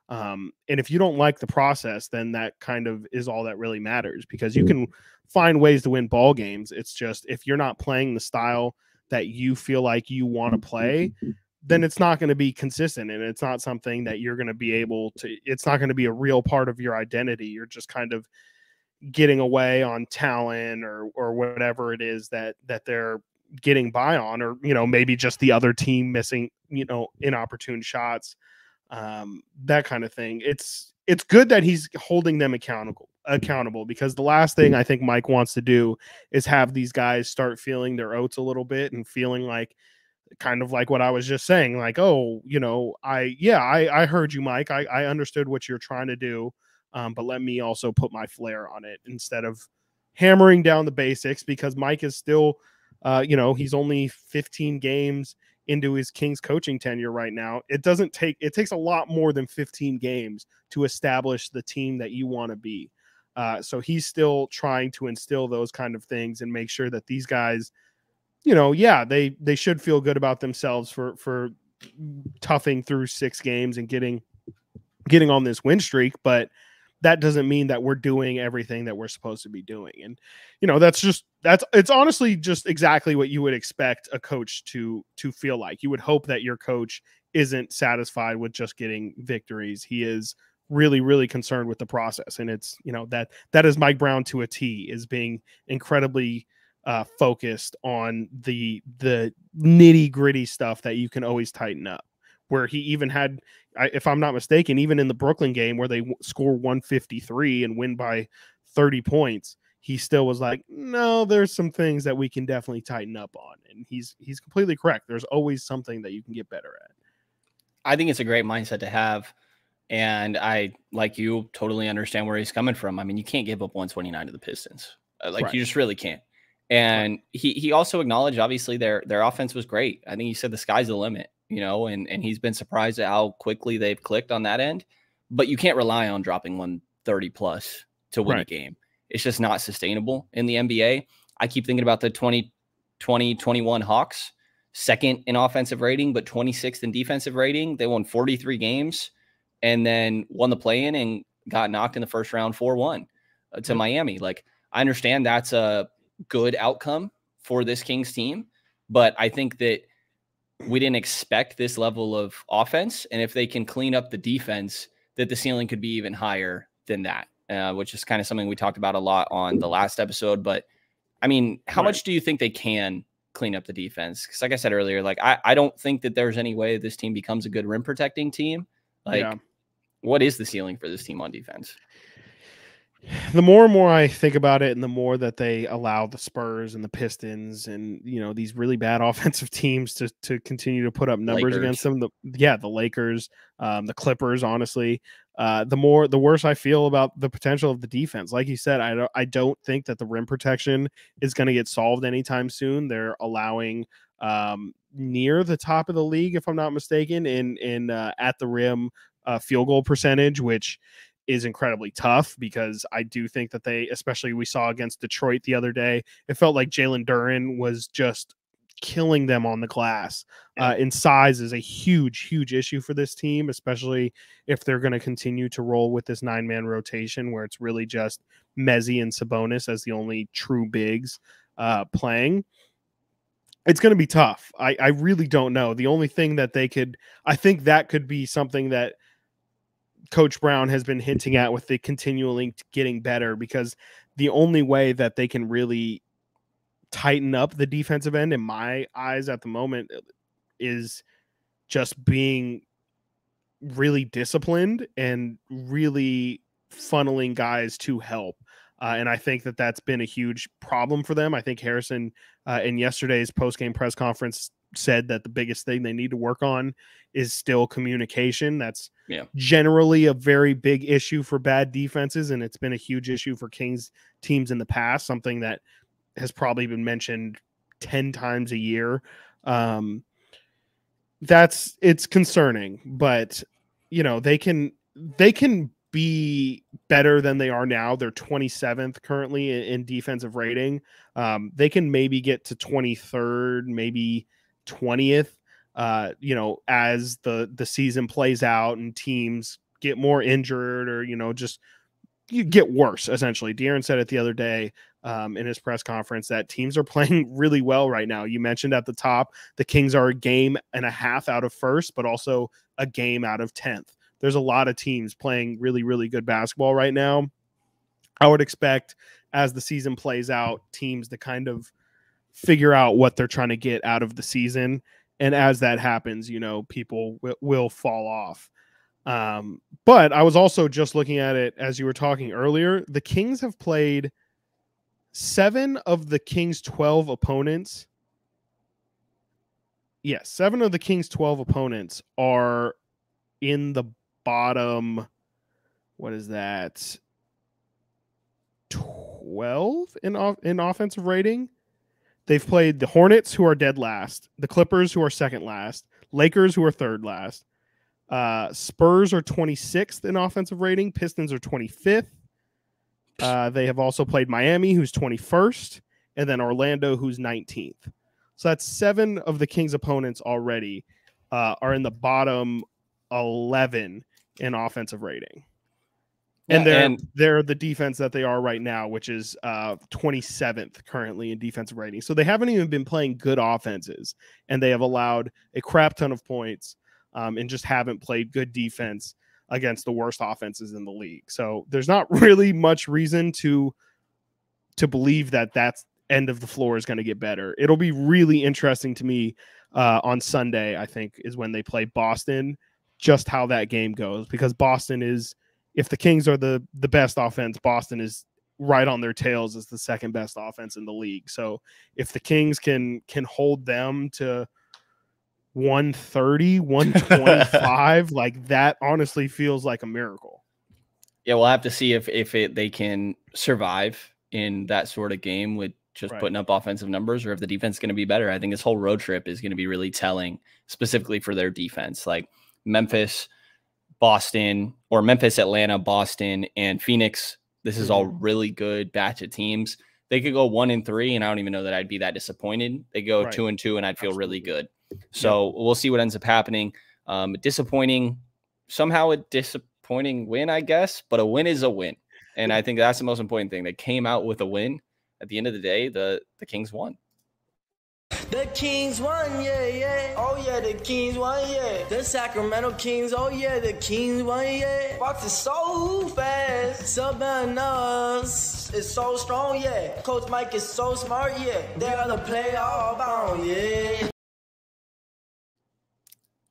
And if you don't like the process, then that kind of is all that really matters, because you can find ways to win ball games. It's just, if you're not playing the style that you feel like you want to play, then it's not going to be consistent, and it's not something that you're going to be able to, it's not going to be a real part of your identity. You're just kind of getting away on talent or whatever it is that they're getting by on, or, maybe just the other team missing, inopportune shots, that kind of thing. It's good that he's holding them accountable, because the last thing I think Mike wants to do is have these guys start feeling their oats a little bit and feeling like, kind of like what I was just saying, like, oh, I heard you, Mike. I understood what you're trying to do, but let me also put my flair on it, instead of hammering down the basics, because Mike is still, he's only 15 games into his Kings coaching tenure right now. It takes a lot more than 15 games to establish the team that you want to be. So he's still trying to instill those kind of things and make sure that these guys, they should feel good about themselves for toughing through 6 games and getting on this win streak. But that doesn't mean that we're doing everything that we're supposed to be doing. And, it's honestly just exactly what you would expect a coach to feel like. You would hope that your coach isn't satisfied with just getting victories. He is really, really concerned with the process. And it's, that is Mike Brown to a T, is being incredibly focused on the nitty gritty stuff that you can always tighten up, where he even had, if I'm not mistaken, even in the Brooklyn game where they score 153 and win by 30 points, he still was like, no, there's some things that we can definitely tighten up on. And he's completely correct. There's always something that you can get better at. I think it's a great mindset to have. And I, like you, totally understand where he's coming from. I mean, you can't give up 129 to the Pistons. Right. You just really can't. And he also acknowledged, obviously, their offense was great. I think he said the sky's the limit, and he's been surprised at how quickly they've clicked on that end. But you can't rely on dropping 130 plus to win a game. It's just not sustainable in the NBA. I keep thinking about the 2020-21 Hawks, 2nd in offensive rating, but 26th in defensive rating. They won 43 games and then won the play-in and got knocked in the first round 4-1 to Miami. Like, I understand that's a good outcome for this Kings team, but I think that we didn't expect this level of offense. And if they can clean up the defense, that the ceiling could be even higher than that, which is kind of something we talked about a lot on the last episode. But I mean, how much do you think they can clean up the defense? Because like I said earlier, like I don't think that there's any way this team becomes a good rim protecting team. Like, what is the ceiling for this team on defense? The more and more I think about it, and the more that they allow the Spurs and the Pistons and, you know, these really bad offensive teams to continue to put up numbers against them. The Lakers, the Clippers, honestly, the worse I feel about the potential of the defense. Like you said, I don't think that the rim protection is going to get solved anytime soon. They're allowing near the top of the league, if I'm not mistaken, in at the rim field goal percentage, which is incredibly tough, because I do think that especially we saw against Detroit the other day, it felt like Jalen Duren was just killing them on the glass. And size is a huge issue for this team, especially if they're going to continue to roll with this 9-man rotation where it's really just Mezzi and Sabonis as the only true bigs playing. It's going to be tough. I really don't know. The only thing that I think that could be something that Coach Brown has been hinting at with the continually getting better, because the only way that they can really tighten up the defensive end, in my eyes at the moment, is just being really disciplined and really funneling guys to help. And I think that that's been a huge problem for them. I think Harrison in yesterday's post-game press conference said that the biggest thing they need to work on is still communication. That's generally a very big issue for bad defenses, and it's been a huge issue for Kings teams in the past, something that has probably been mentioned 10 times a year. It's concerning, but you know, they can be better than they are now. They're 27th currently in defensive rating. They can maybe get to 23rd, maybe 20th, you know, as the season plays out and teams get more injured, or, you know, just you get worse, essentially. De'Aaron said it the other day in his press conference that teams are playing really well right now. You mentioned at the top, the Kings are a game and a half out of first, but also a game out of 10th. There's a lot of teams playing really, really good basketball right now. I would expect, as the season plays out, teams to kind of figure out what they're trying to get out of the season. And as that happens, you know, people will fall off. But I was also just looking at it as you were talking earlier. The Kings have played 7 of the Kings' 12 opponents. Yes, 7 of the Kings' 12 opponents are in the bottom, what is that, 12 in offensive rating. They've played the Hornets, who are dead last, the Clippers, who are second last, Lakers, who are third last, Spurs are 26th in offensive rating, Pistons are 25th. They have also played Miami, who's 21st, and then Orlando, who's 19th. So that's 7 of the Kings' opponents already are in the bottom 11 in offensive rating. And they're the defense that they are right now, which is 27th currently in defensive rating. So they haven't even been playing good offenses, and they have allowed a crap ton of points and just haven't played good defense against the worst offenses in the league. So there's not really much reason to believe that that's end of the floor is going to get better. It'll be really interesting to me on Sunday, I think, is when they play Boston, just how that game goes, because Boston is, if the Kings are the best offense, Boston is right on their tails as the second best offense in the league. So if the Kings can hold them to 130, 125, like that honestly feels like a miracle. Yeah, we'll have to see if they can survive in that sort of game with just putting up offensive numbers, or if the defense is going to be better. I think this whole road trip is going to be really telling, specifically for their defense. Like Memphis, Boston, or Memphis, Atlanta, Boston, and Phoenix. This is all really good batch of teams. They could go 1-3, and I don't even know that I'd be that disappointed. They go 2-2, and I'd feel really good. So we'll see what ends up happening. Somehow a disappointing win, I guess, but a win is a win. And I think that's the most important thing. They came out with a win. At the end of the day, the Kings won. The Kings won, yeah, yeah. Oh, yeah, the Kings won, yeah. The Sacramento Kings, oh, yeah, the Kings won, yeah. Fox is so fast. Southern us is so strong, yeah. Coach Mike is so smart, yeah. They're gonna play all bound, yeah.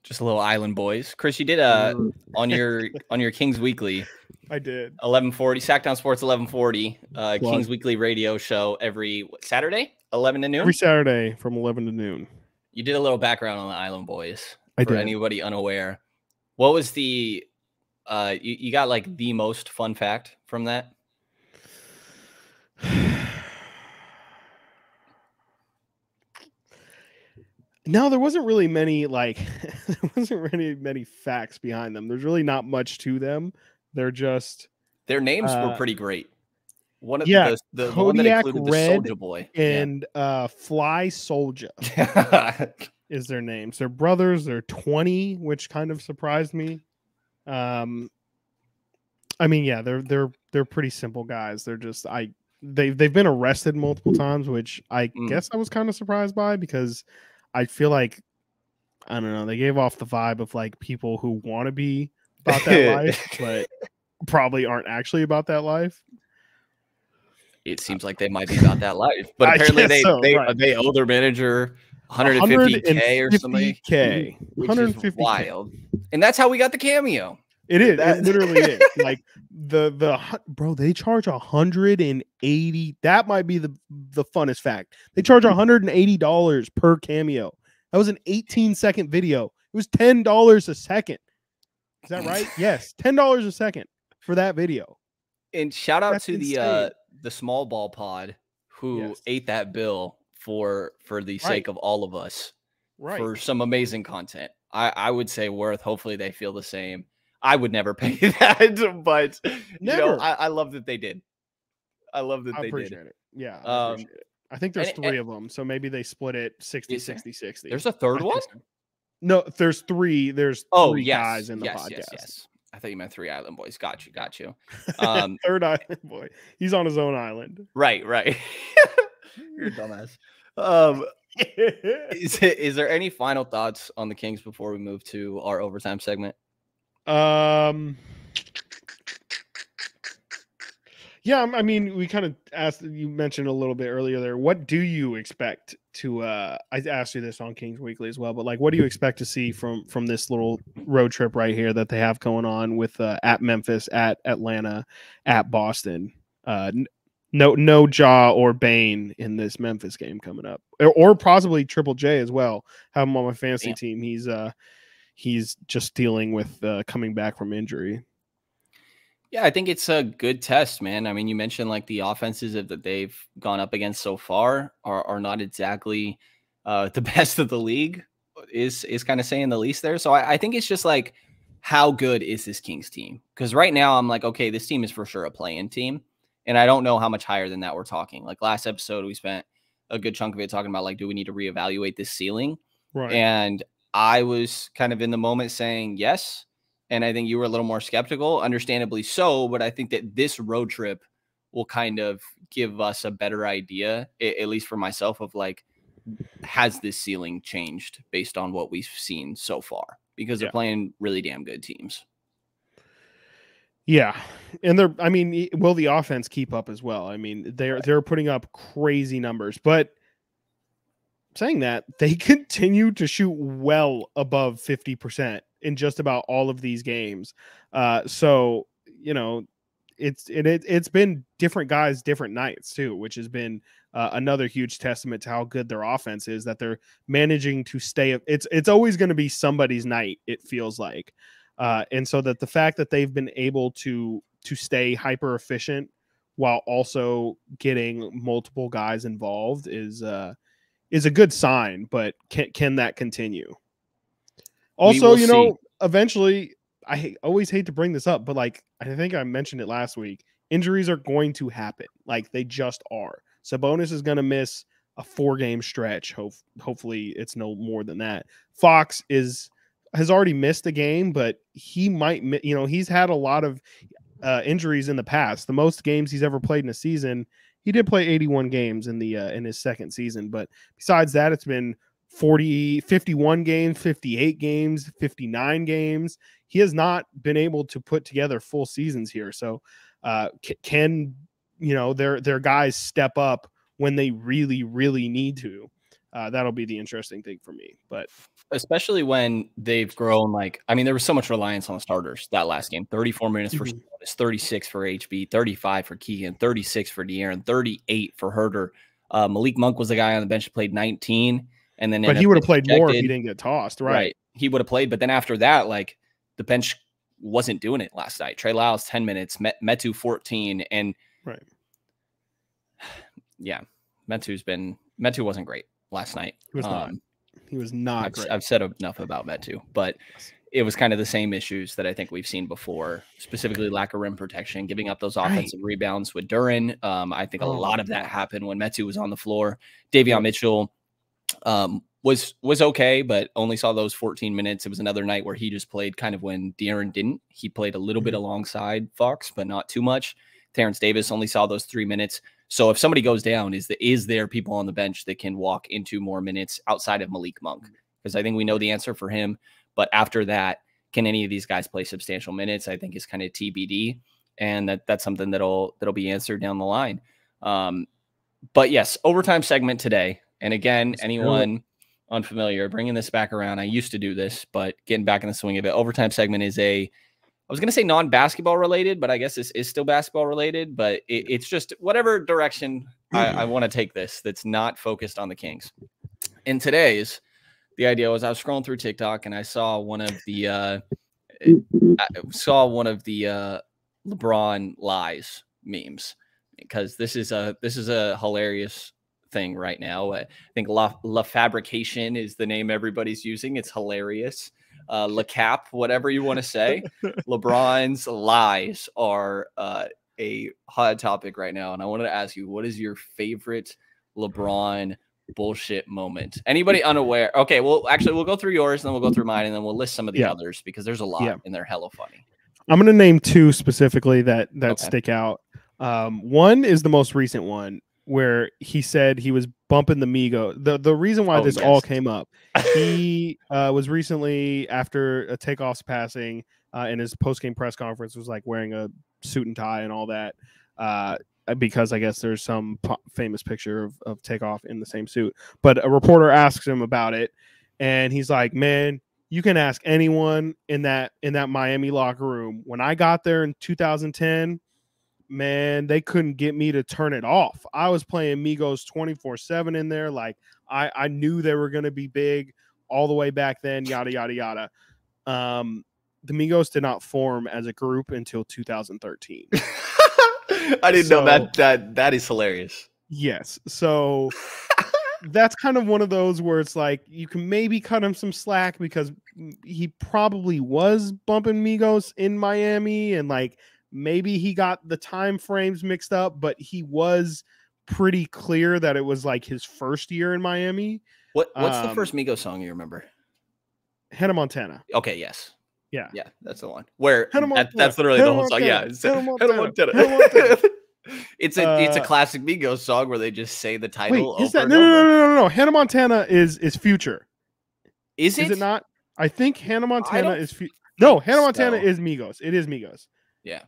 Just a little Island Boys. Chris, you did on your Kings Weekly. I did 1140 Sacktown Sports 1140 Kings Weekly radio show every Saturday 11 to noon. Every Saturday from 11 to noon. You did a little background on the Island Boys I for did. anybody unaware. What was the you got like the most fun fact from that? No, there wasn't really many there wasn't really many facts behind them. There's really not much to them. They're just their names were pretty great. One of the one that included the Soldier Boy and Fly Soldier is their names. They're brothers. They're 20, which kind of surprised me. I mean, yeah, they're pretty simple guys. They're just they've been arrested multiple times, which I guess I was kind of surprised by because I feel like I don't know, they gave off the vibe of like people who want to be about that life, but probably aren't actually about that life. It seems like they might be about that life, but apparently they owe their manager 150K or something. Which is wild. And that's how we got the cameo. It is. It literally is. Like bro, they charge 180. That might be the funnest fact. They charge $180 per cameo. That was an 18-second video. It was $10 a second. Is that right? Yes, $10 a second for that video. And shout out to the small ball pod who ate that bill for the sake of all of us for some amazing content. I would say worth. Hopefully they feel the same. I would never pay that, but never. You know, I love that they did. I love that they appreciate did. It. Yeah, I appreciate it. I think there's three of them, so maybe they split it 60, 60, 60. There's a third one? No, there's three. There's three guys in the podcast. Yes. I thought you meant 3 Island Boys. Got you. Third Island Boy. He's on his own island. Right. You're a dumbass. Is there any final thoughts on the Kings before we move to our overtime segment? Yeah, I mean, we kind of asked, you mentioned a little bit earlier there, what do you expect to I asked you this on Kings Weekly as well, but like what do you expect to see from this little road trip right here that they have going on with at Memphis, at Atlanta, at Boston? No Ja or Bane in this Memphis game coming up, or possibly Triple J as well. Have him on my fantasy team. He's just dealing with coming back from injury. Yeah, I think it's a good test, man. I mean, you mentioned like the offenses that they've gone up against so far are not exactly the best of the league, is kind of saying the least there. So I think it's just like, how good is this Kings team? Because right now I'm like, okay, this team is for sure a play-in team. And I don't know how much higher than that we're talking. Like last episode, we spent a good chunk of it talking about like, do we need to reevaluate this ceiling? Right. And I was kind of in the moment saying yes. And I think you were a little more skeptical, understandably so. But I think that this road trip will kind of give us a better idea, at least for myself, of like, has this ceiling changed based on what we've seen so far? Because they're playing really damn good teams. Yeah. And will the offense keep up as well? I mean, they're putting up crazy numbers, but saying that, they continue to shoot well above 50% in just about all of these games. So, you know, it's been different guys, different nights too, which has been another huge testament to how good their offense is, that they're managing to stay. It's always going to be somebody's night, it feels like. And so that the fact that they've been able to stay hyper efficient while also getting multiple guys involved is a good sign, but can that continue? Also, you know, eventually, I always hate to bring this up, but like, I think I mentioned it last week, injuries are going to happen. Like they just are. Sabonis is going to miss a 4-game stretch. Hopefully it's no more than that. Fox has already missed a game, but he might, he's had a lot of injuries in the past. The most games he's ever played in a season, he did play 81 games in his second season, but besides that, it's been 51 games, 58 games, 59 games. He has not been able to put together full seasons here. So can their guys step up when they really, really need to? That'll be the interesting thing for me. But especially when they've grown, there was so much reliance on the starters that last game. 34 minutes for Mhm. 36 for HB, 35 for Keegan, 36 for De'Aaron, 38 for Herter. Malik Monk was the guy on the bench who played 19, and then but he would have played more if he didn't get tossed, right? He would have played, but then after that, the bench wasn't doing it last night. Trey Lyles 10 minutes, Metu 14, and right. Yeah, Metu wasn't great last night. He was not great. I've said enough about Metu, but it was kind of the same issues that I think we've seen before, specifically lack of rim protection, giving up those offensive rebounds with Duren. I think a lot of that happened when Metu was on the floor. Davion Mitchell was okay, but only saw those 14 minutes. It was another night where he just played kind of when De'Aaron didn't. He played a little bit alongside Fox, but not too much. Terrence Davis only saw those 3 minutes. So if somebody goes down, is there people on the bench that can walk into more minutes outside of Malik Monk? Because I think we know the answer for him. But after that, can any of these guys play substantial minutes? I think is kind of TBD, and that's something that'll be answered down the line. But yes, overtime segment today. And again, anyone unfamiliar, bringing this back around. I used to do this, but getting back in the swing of it. Overtime segment is I was going to say non-basketball related, but I guess this is still basketball related, but it's just whatever direction I want to take this that's not focused on the Kings. And today's, the idea was I was scrolling through TikTok and I saw one of the LeBron lies memes, because this is a hilarious thing right now. I think La Fabrication is the name everybody's using. It's hilarious. Le Cap, whatever you want to say. LeBron's lies are a hot topic right now. And I wanted to ask you, what is your favorite LeBron bullshit moment? Anybody unaware? Okay, well, actually, we'll go through yours, and then we'll go through mine, and then we'll list some of the others, because there's a lot and they're hella funny. I'm going to name two specifically that stick out. One is the most recent one, where he said he was bumping the Migos. The reason why this all came up, he was recently, after a takeoff's passing, in his post-game press conference, was wearing a suit and tie and all that, because I guess there's some famous picture of Takeoff in the same suit. But a reporter asks him about it, and he's like, man, you can ask anyone in that Miami locker room. When I got there in 2010, man, they couldn't get me to turn it off. I was playing Migos 24/7 in there. I knew they were going to be big all the way back then, yada, yada, yada. The Migos did not form as a group until 2013. I didn't know that is hilarious. Yes. So that's kind of one of those where it's you can maybe cut him some slack, because he probably was bumping Migos in Miami, and maybe he got the time frames mixed up, but he was pretty clear that it was his first year in Miami. What's the first Migos song you remember? Hannah Montana. Okay, yes. Yeah, that's the one. Where that's literally Hannah the whole song. Montana. Yeah, it's Hannah Montana. it's a classic Migos song where they just say the title. Wait, is that no? Hannah Montana is Future. Is it not? I think Hannah Montana is no. Hannah Montana is Migos. It is Migos. Yeah.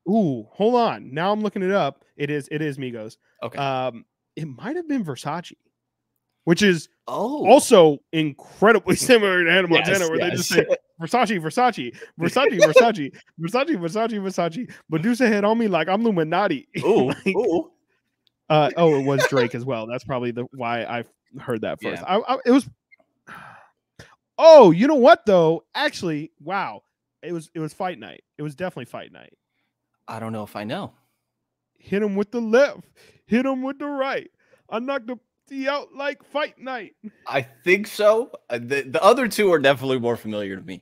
Ooh, hold on. Now I'm looking it up. It is Migos. Okay. It might have been Versace, which is also incredibly similar to Hannah Montana, where they just say Versace. Medusa head on me like I'm Illuminati. Ooh. It was Drake as well. That's probably why I heard that first. Yeah. It was. Oh, you know what though? Actually, wow. It was fight night. It was definitely fight night. I don't know if I know. Hit him with the left. Hit him with the right. I knocked the out like fight night. I think so. The other two are definitely more familiar to me.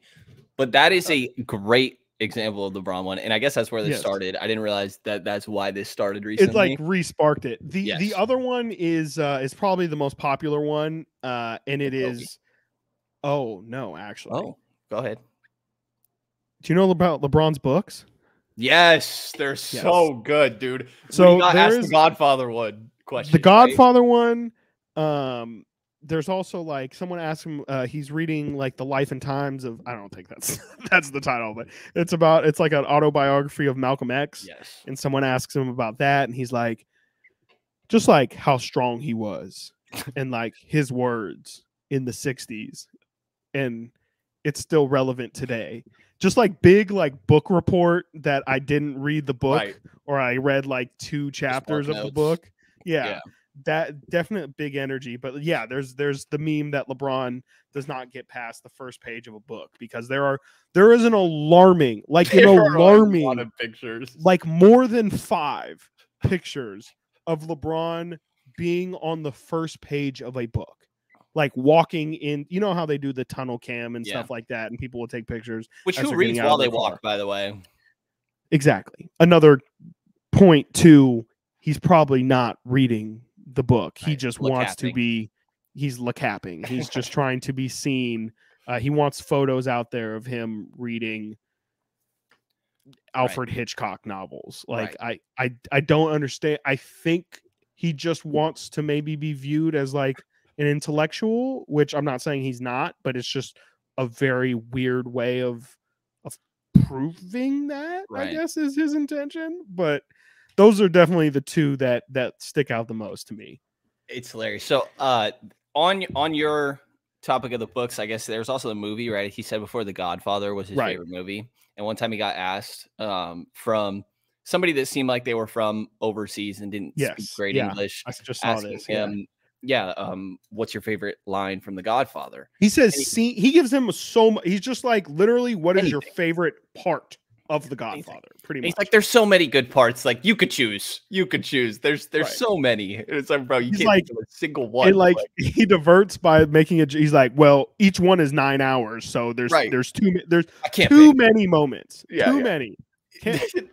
But that is a great example of the LeBron one. And I guess that's where this started. I didn't realize that's why this started recently. It re-sparked it. The other one is probably the most popular one. And it is. Oh, no, actually. Oh, go ahead. Do you know about LeBron's books? Yes, they're so good, dude. So ask the Godfather one question. The Godfather one. There's also like someone asked him. He's reading like the life and times of. I don't think that's that's the title, but it's like an autobiography of Malcolm X. Yes. And someone asks him about that, and he's like, just like how strong he was, and like his words in the '60s, and it's still relevant today. Just like big like book report that I didn't read the book or I read like 2 chapters of the book. Yeah. That definite big energy. But yeah, there's the meme that LeBron does not get past the first page of a book because there is an alarming, like an alarming lot of pictures, like more than 5 pictures of LeBron being on the first page of a book. Like walking in, you know how they do the tunnel cam and stuff like that, and people will take pictures. Which who reads while they walk, by the way. Exactly. Another point too, he's probably not reading the book. He just wants to be, he's capping. He's just trying to be seen. He wants photos out there of him reading Alfred Hitchcock novels. Like I don't understand. I think he just wants to maybe be viewed as like an intellectual, which I'm not saying he's not, but it's just a very weird way of proving that, I guess, is his intention. But those are definitely the 2 that stick out the most to me. It's hilarious. So on your topic of the books, I guess there's also the movie, right? He said before The Godfather was his favorite movie. And one time he got asked from somebody that seemed like they were from overseas and didn't speak great English. I just saw this. What's your favorite line from The Godfather? He says, he gives him so much. He's just like, literally, what is your favorite part of The Godfather? Pretty much. He's like, there's so many good parts. Like, you could choose. There's so many. It's like, bro, you can't think of a single one. And like, he diverts by making it. He's like, well, each one is 9 hours, so there's too many moments. Too many.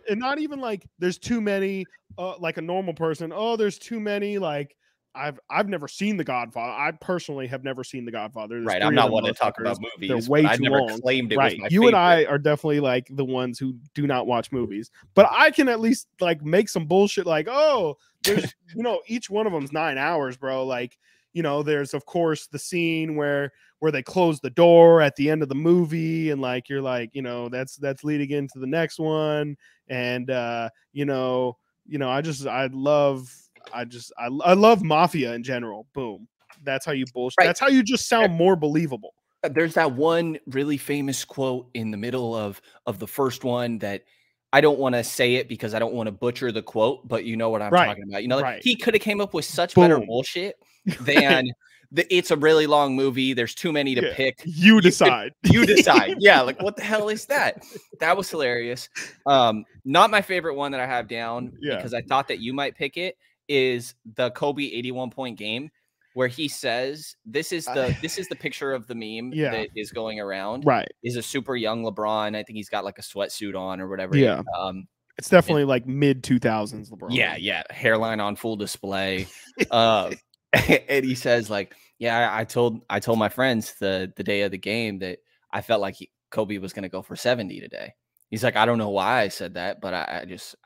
And not even like there's too many. Like a normal person. Oh, there's too many. Like, I've never seen The Godfather. I personally have never seen The Godfather. There's I'm not one to talk about movies. They're way too long. Claimed it was my you favorite. And I are definitely like the ones who do not watch movies. But I can at least like make some bullshit like, oh, there's each one of them's 9 hours, bro. Like, there's of course the scene where they close the door at the end of the movie, and like you're like, that's leading into the next one, and I love mafia in general. Boom. That's how you bullshit. That's how you just sound more believable. There's that one really famous quote in the middle of the first one that I don't want to say it because I don't want to butcher the quote, but you know what I'm talking about. He could have came up with such better bullshit than it's a really long movie. There's too many to pick. You decide. You decide. Yeah. Like, what the hell is that? That was hilarious. Not my favorite one that I have down because I thought that you might pick it is the Kobe 81-point game where he says, this is the picture of the meme that is going around. Right. Is a super young LeBron. I think he's got like a sweatsuit on or whatever. Yeah. It's definitely like mid 2000s LeBron. Yeah. Hairline on full display. And he says like, I told my friends the day of the game that I felt like Kobe was going to go for 70 today. He's like, I don't know why I said that, but I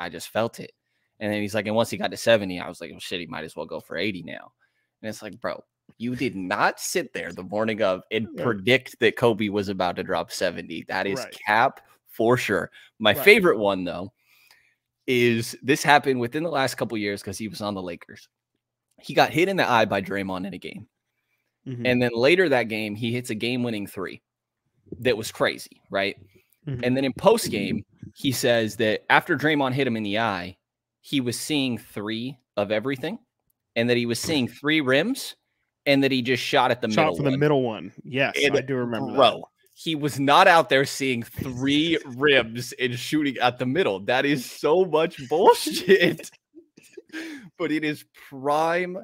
just felt it. And then he's like, and once he got to 70, I was like, oh shit, he might as well go for 80 now. And it's like, bro, you did not sit there the morning of and predict that Kobe was about to drop 70. That is cap for sure. My favorite one though is this happened within the last couple years because he was on the Lakers. He got hit in the eye by Draymond in a game. And then later that game, he hits a game-winning 3 that was crazy, right? And then in post-game, he says that after Draymond hit him in the eye, he was seeing 3 of everything, and that he was seeing 3 rims, and that he just shot at the middle for the middle one. Yes, and I do remember that. He was not out there seeing 3 rims and shooting at the middle. That is so much bullshit. But it is prime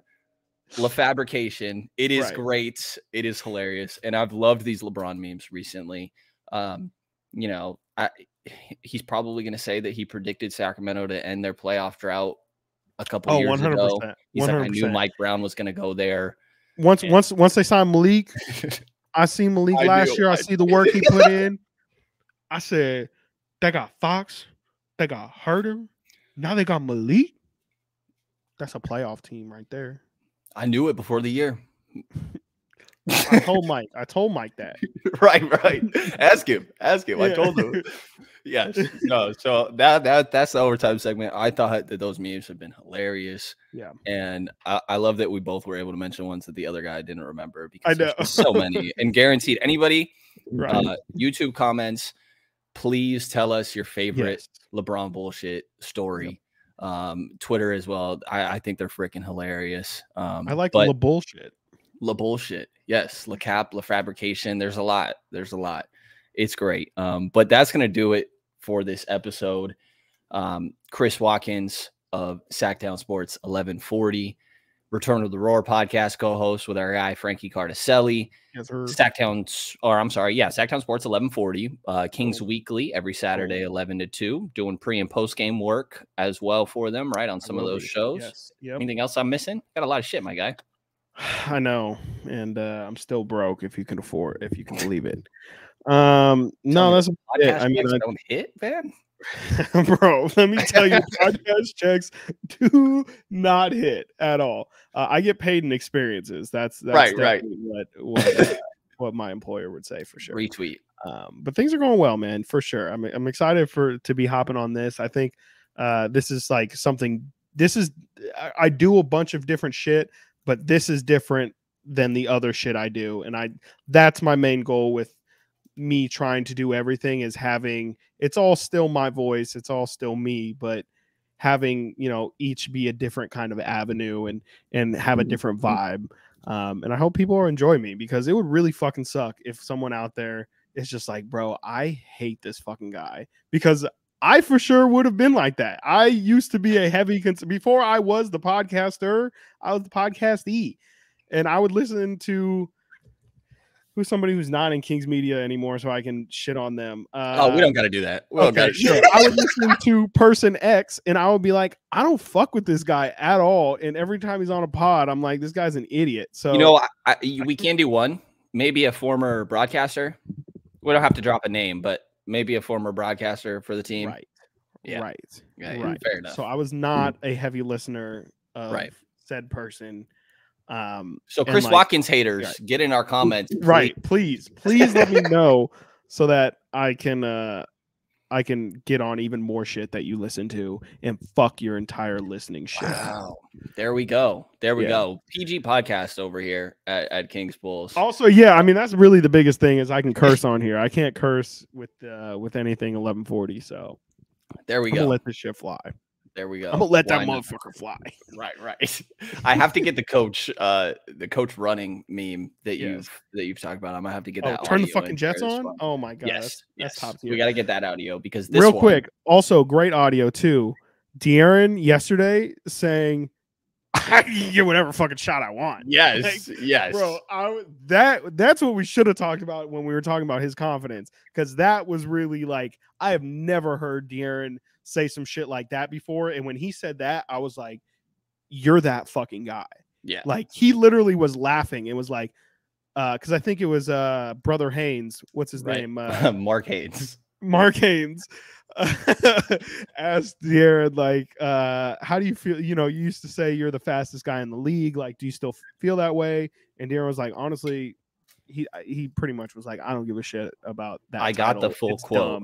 LaFabrication. It is great. It is hilarious. And I've loved these LeBron memes recently. He's probably going to say that he predicted Sacramento to end their playoff drought a couple years 100%, ago. He's 100%. Like, I knew Mike Brown was going to go there. Once they signed Malik, I seen Malik last year. I see the work he put in. I said, they got Fox, They got Herter. Now they got Malik. That's a playoff team right there. I knew it before the year. I told Mike that. Right. Ask him. I Yeah. told him. Yes. No. So that's the overtime segment. I thought that those memes have been hilarious. Yeah. And I love that we both were able to mention ones that the other guy didn't remember because I know. there's so many. And guaranteed, anybody, Right. YouTube comments, please tell us your favorite Yes. LeBron bullshit story. Twitter as well. I think they're freaking hilarious. I like but the bullshit. La bullshit. Yes. La cap, la fabrication. There's a lot. It's great. But that's going to do it for this episode. Chris Watkins of Sacktown Sports 1140, Return of the Roar podcast co-host with our guy, Frankie Cardicelli. Yes, sir. Sacktown Sports 1140, Kings Weekly every Saturday, 11 to 2, doing pre and post game work as well for them, right? On some of those shows. Yes. Yep. Anything else I'm missing? Got a lot of shit, my guy. I know, and I'm still broke. If you can believe it. No, that's it. I mean, don't hit, man. Bro, let me tell you, podcast checks do not hit at all. I get paid in experiences. That's right. What my employer would say for sure. Retweet. But things are going well, man, for sure. I'm excited to be hopping on this. I think this is like something. I do a bunch of different shit, but this is different than the other shit I do, and that's my main goal with me trying to do everything is having it's all still my voice, it's all still me, but having each be a different kind of avenue and have a different vibe. And I hope people enjoy me, because it would really fucking suck if someone out there is just like, bro, I hate this fucking guy, because I for sure would have been like that. I used to be a heavy before I was the podcaster, I was the podcastee, and I would listen to who's somebody who's not in Kings media anymore, so I can shit on them. We don't got to do that. Okay, sure. I would listen to person X, and I would be like, I don't fuck with this guy at all. And every time he's on a pod, I'm like, this guy's an idiot. So we can do one. Maybe a former broadcaster. We don't have to drop a name, but maybe a former broadcaster for the team. Right. Yeah. Right. Yeah, right. Fair enough. So I was not a heavy listener of said person. So Chris Watkins haters, get in our comments. Right. Please let me know so that I can get on even more shit that you listen to and fuck your entire listening shit. Wow. There we go. PG podcast over here at Kings Bulls. Also, yeah, I mean, that's really the biggest thing is I can curse on here. I can't curse with anything 1140. So there we go. I'm gonna let this shit fly. There we go. I'm gonna let that motherfucker fly. Right. I have to get the coach running meme that you've talked about. I'm gonna have to get that. Turn the fucking Jets on. Oh my god, yes, that's top tier. We got to get that audio because real quick. Also, great audio too. De'Aaron yesterday saying, "I can get whatever fucking shot I want." Yes, bro. That's what we should have talked about when we were talking about his confidence, because that was really like I have never heard De'Aaron say some shit like that before, and when he said that, I was like, "You're that fucking guy." Yeah, like he literally was laughing. It was like, because I think it was brother Haynes. What's his name? Mark Haynes. Mark Haynes asked De'Aaron, like, how do you feel? You used to say you're the fastest guy in the league. Like, do you still feel that way? And De'Aaron was like, honestly, he pretty much was like, I don't give a shit about that. I got the full quote.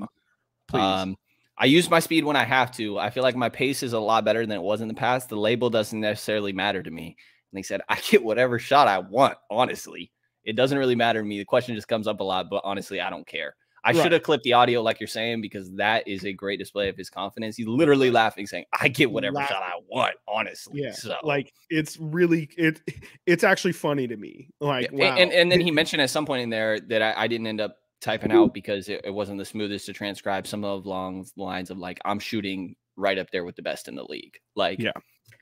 Please. I use my speed when I have to. I feel like my pace is a lot better than it was in the past. The label doesn't necessarily matter to me. And they said, I get whatever shot I want, honestly. It doesn't really matter to me. The question just comes up a lot, but honestly, I don't care. I should have clipped the audio like you're saying, because that is a great display of his confidence. He's literally laughing, saying, I get whatever shot I want, honestly. Yeah. So, like, it's really, it's actually funny to me. Like, wow. And then he mentioned at some point in there that I didn't end up typing out because it wasn't the smoothest to transcribe, some of long lines of like, I'm shooting right up there with the best in the league. Like, yeah,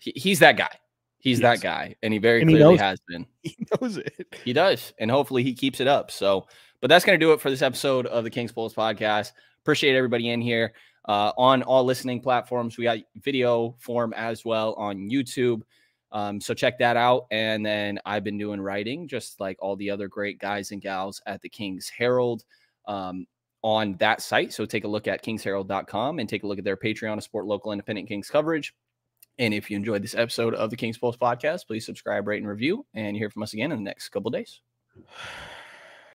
he's that guy. He's that guy. And he very clearly has been. He knows it. He does. And hopefully he keeps it up. So, but that's going to do it for this episode of the Kings Bulls podcast. Appreciate everybody in here on all listening platforms. We got video form as well on YouTube. So check that out. And then I've been doing writing just like all the other great guys and gals at the Kings Herald. on that site. So take a look at kingsherald.com and take a look at their Patreon to support local independent Kings coverage. And if you enjoyed this episode of the Kings Pulse podcast, please subscribe, rate, and review. And hear from us again in the next couple of days.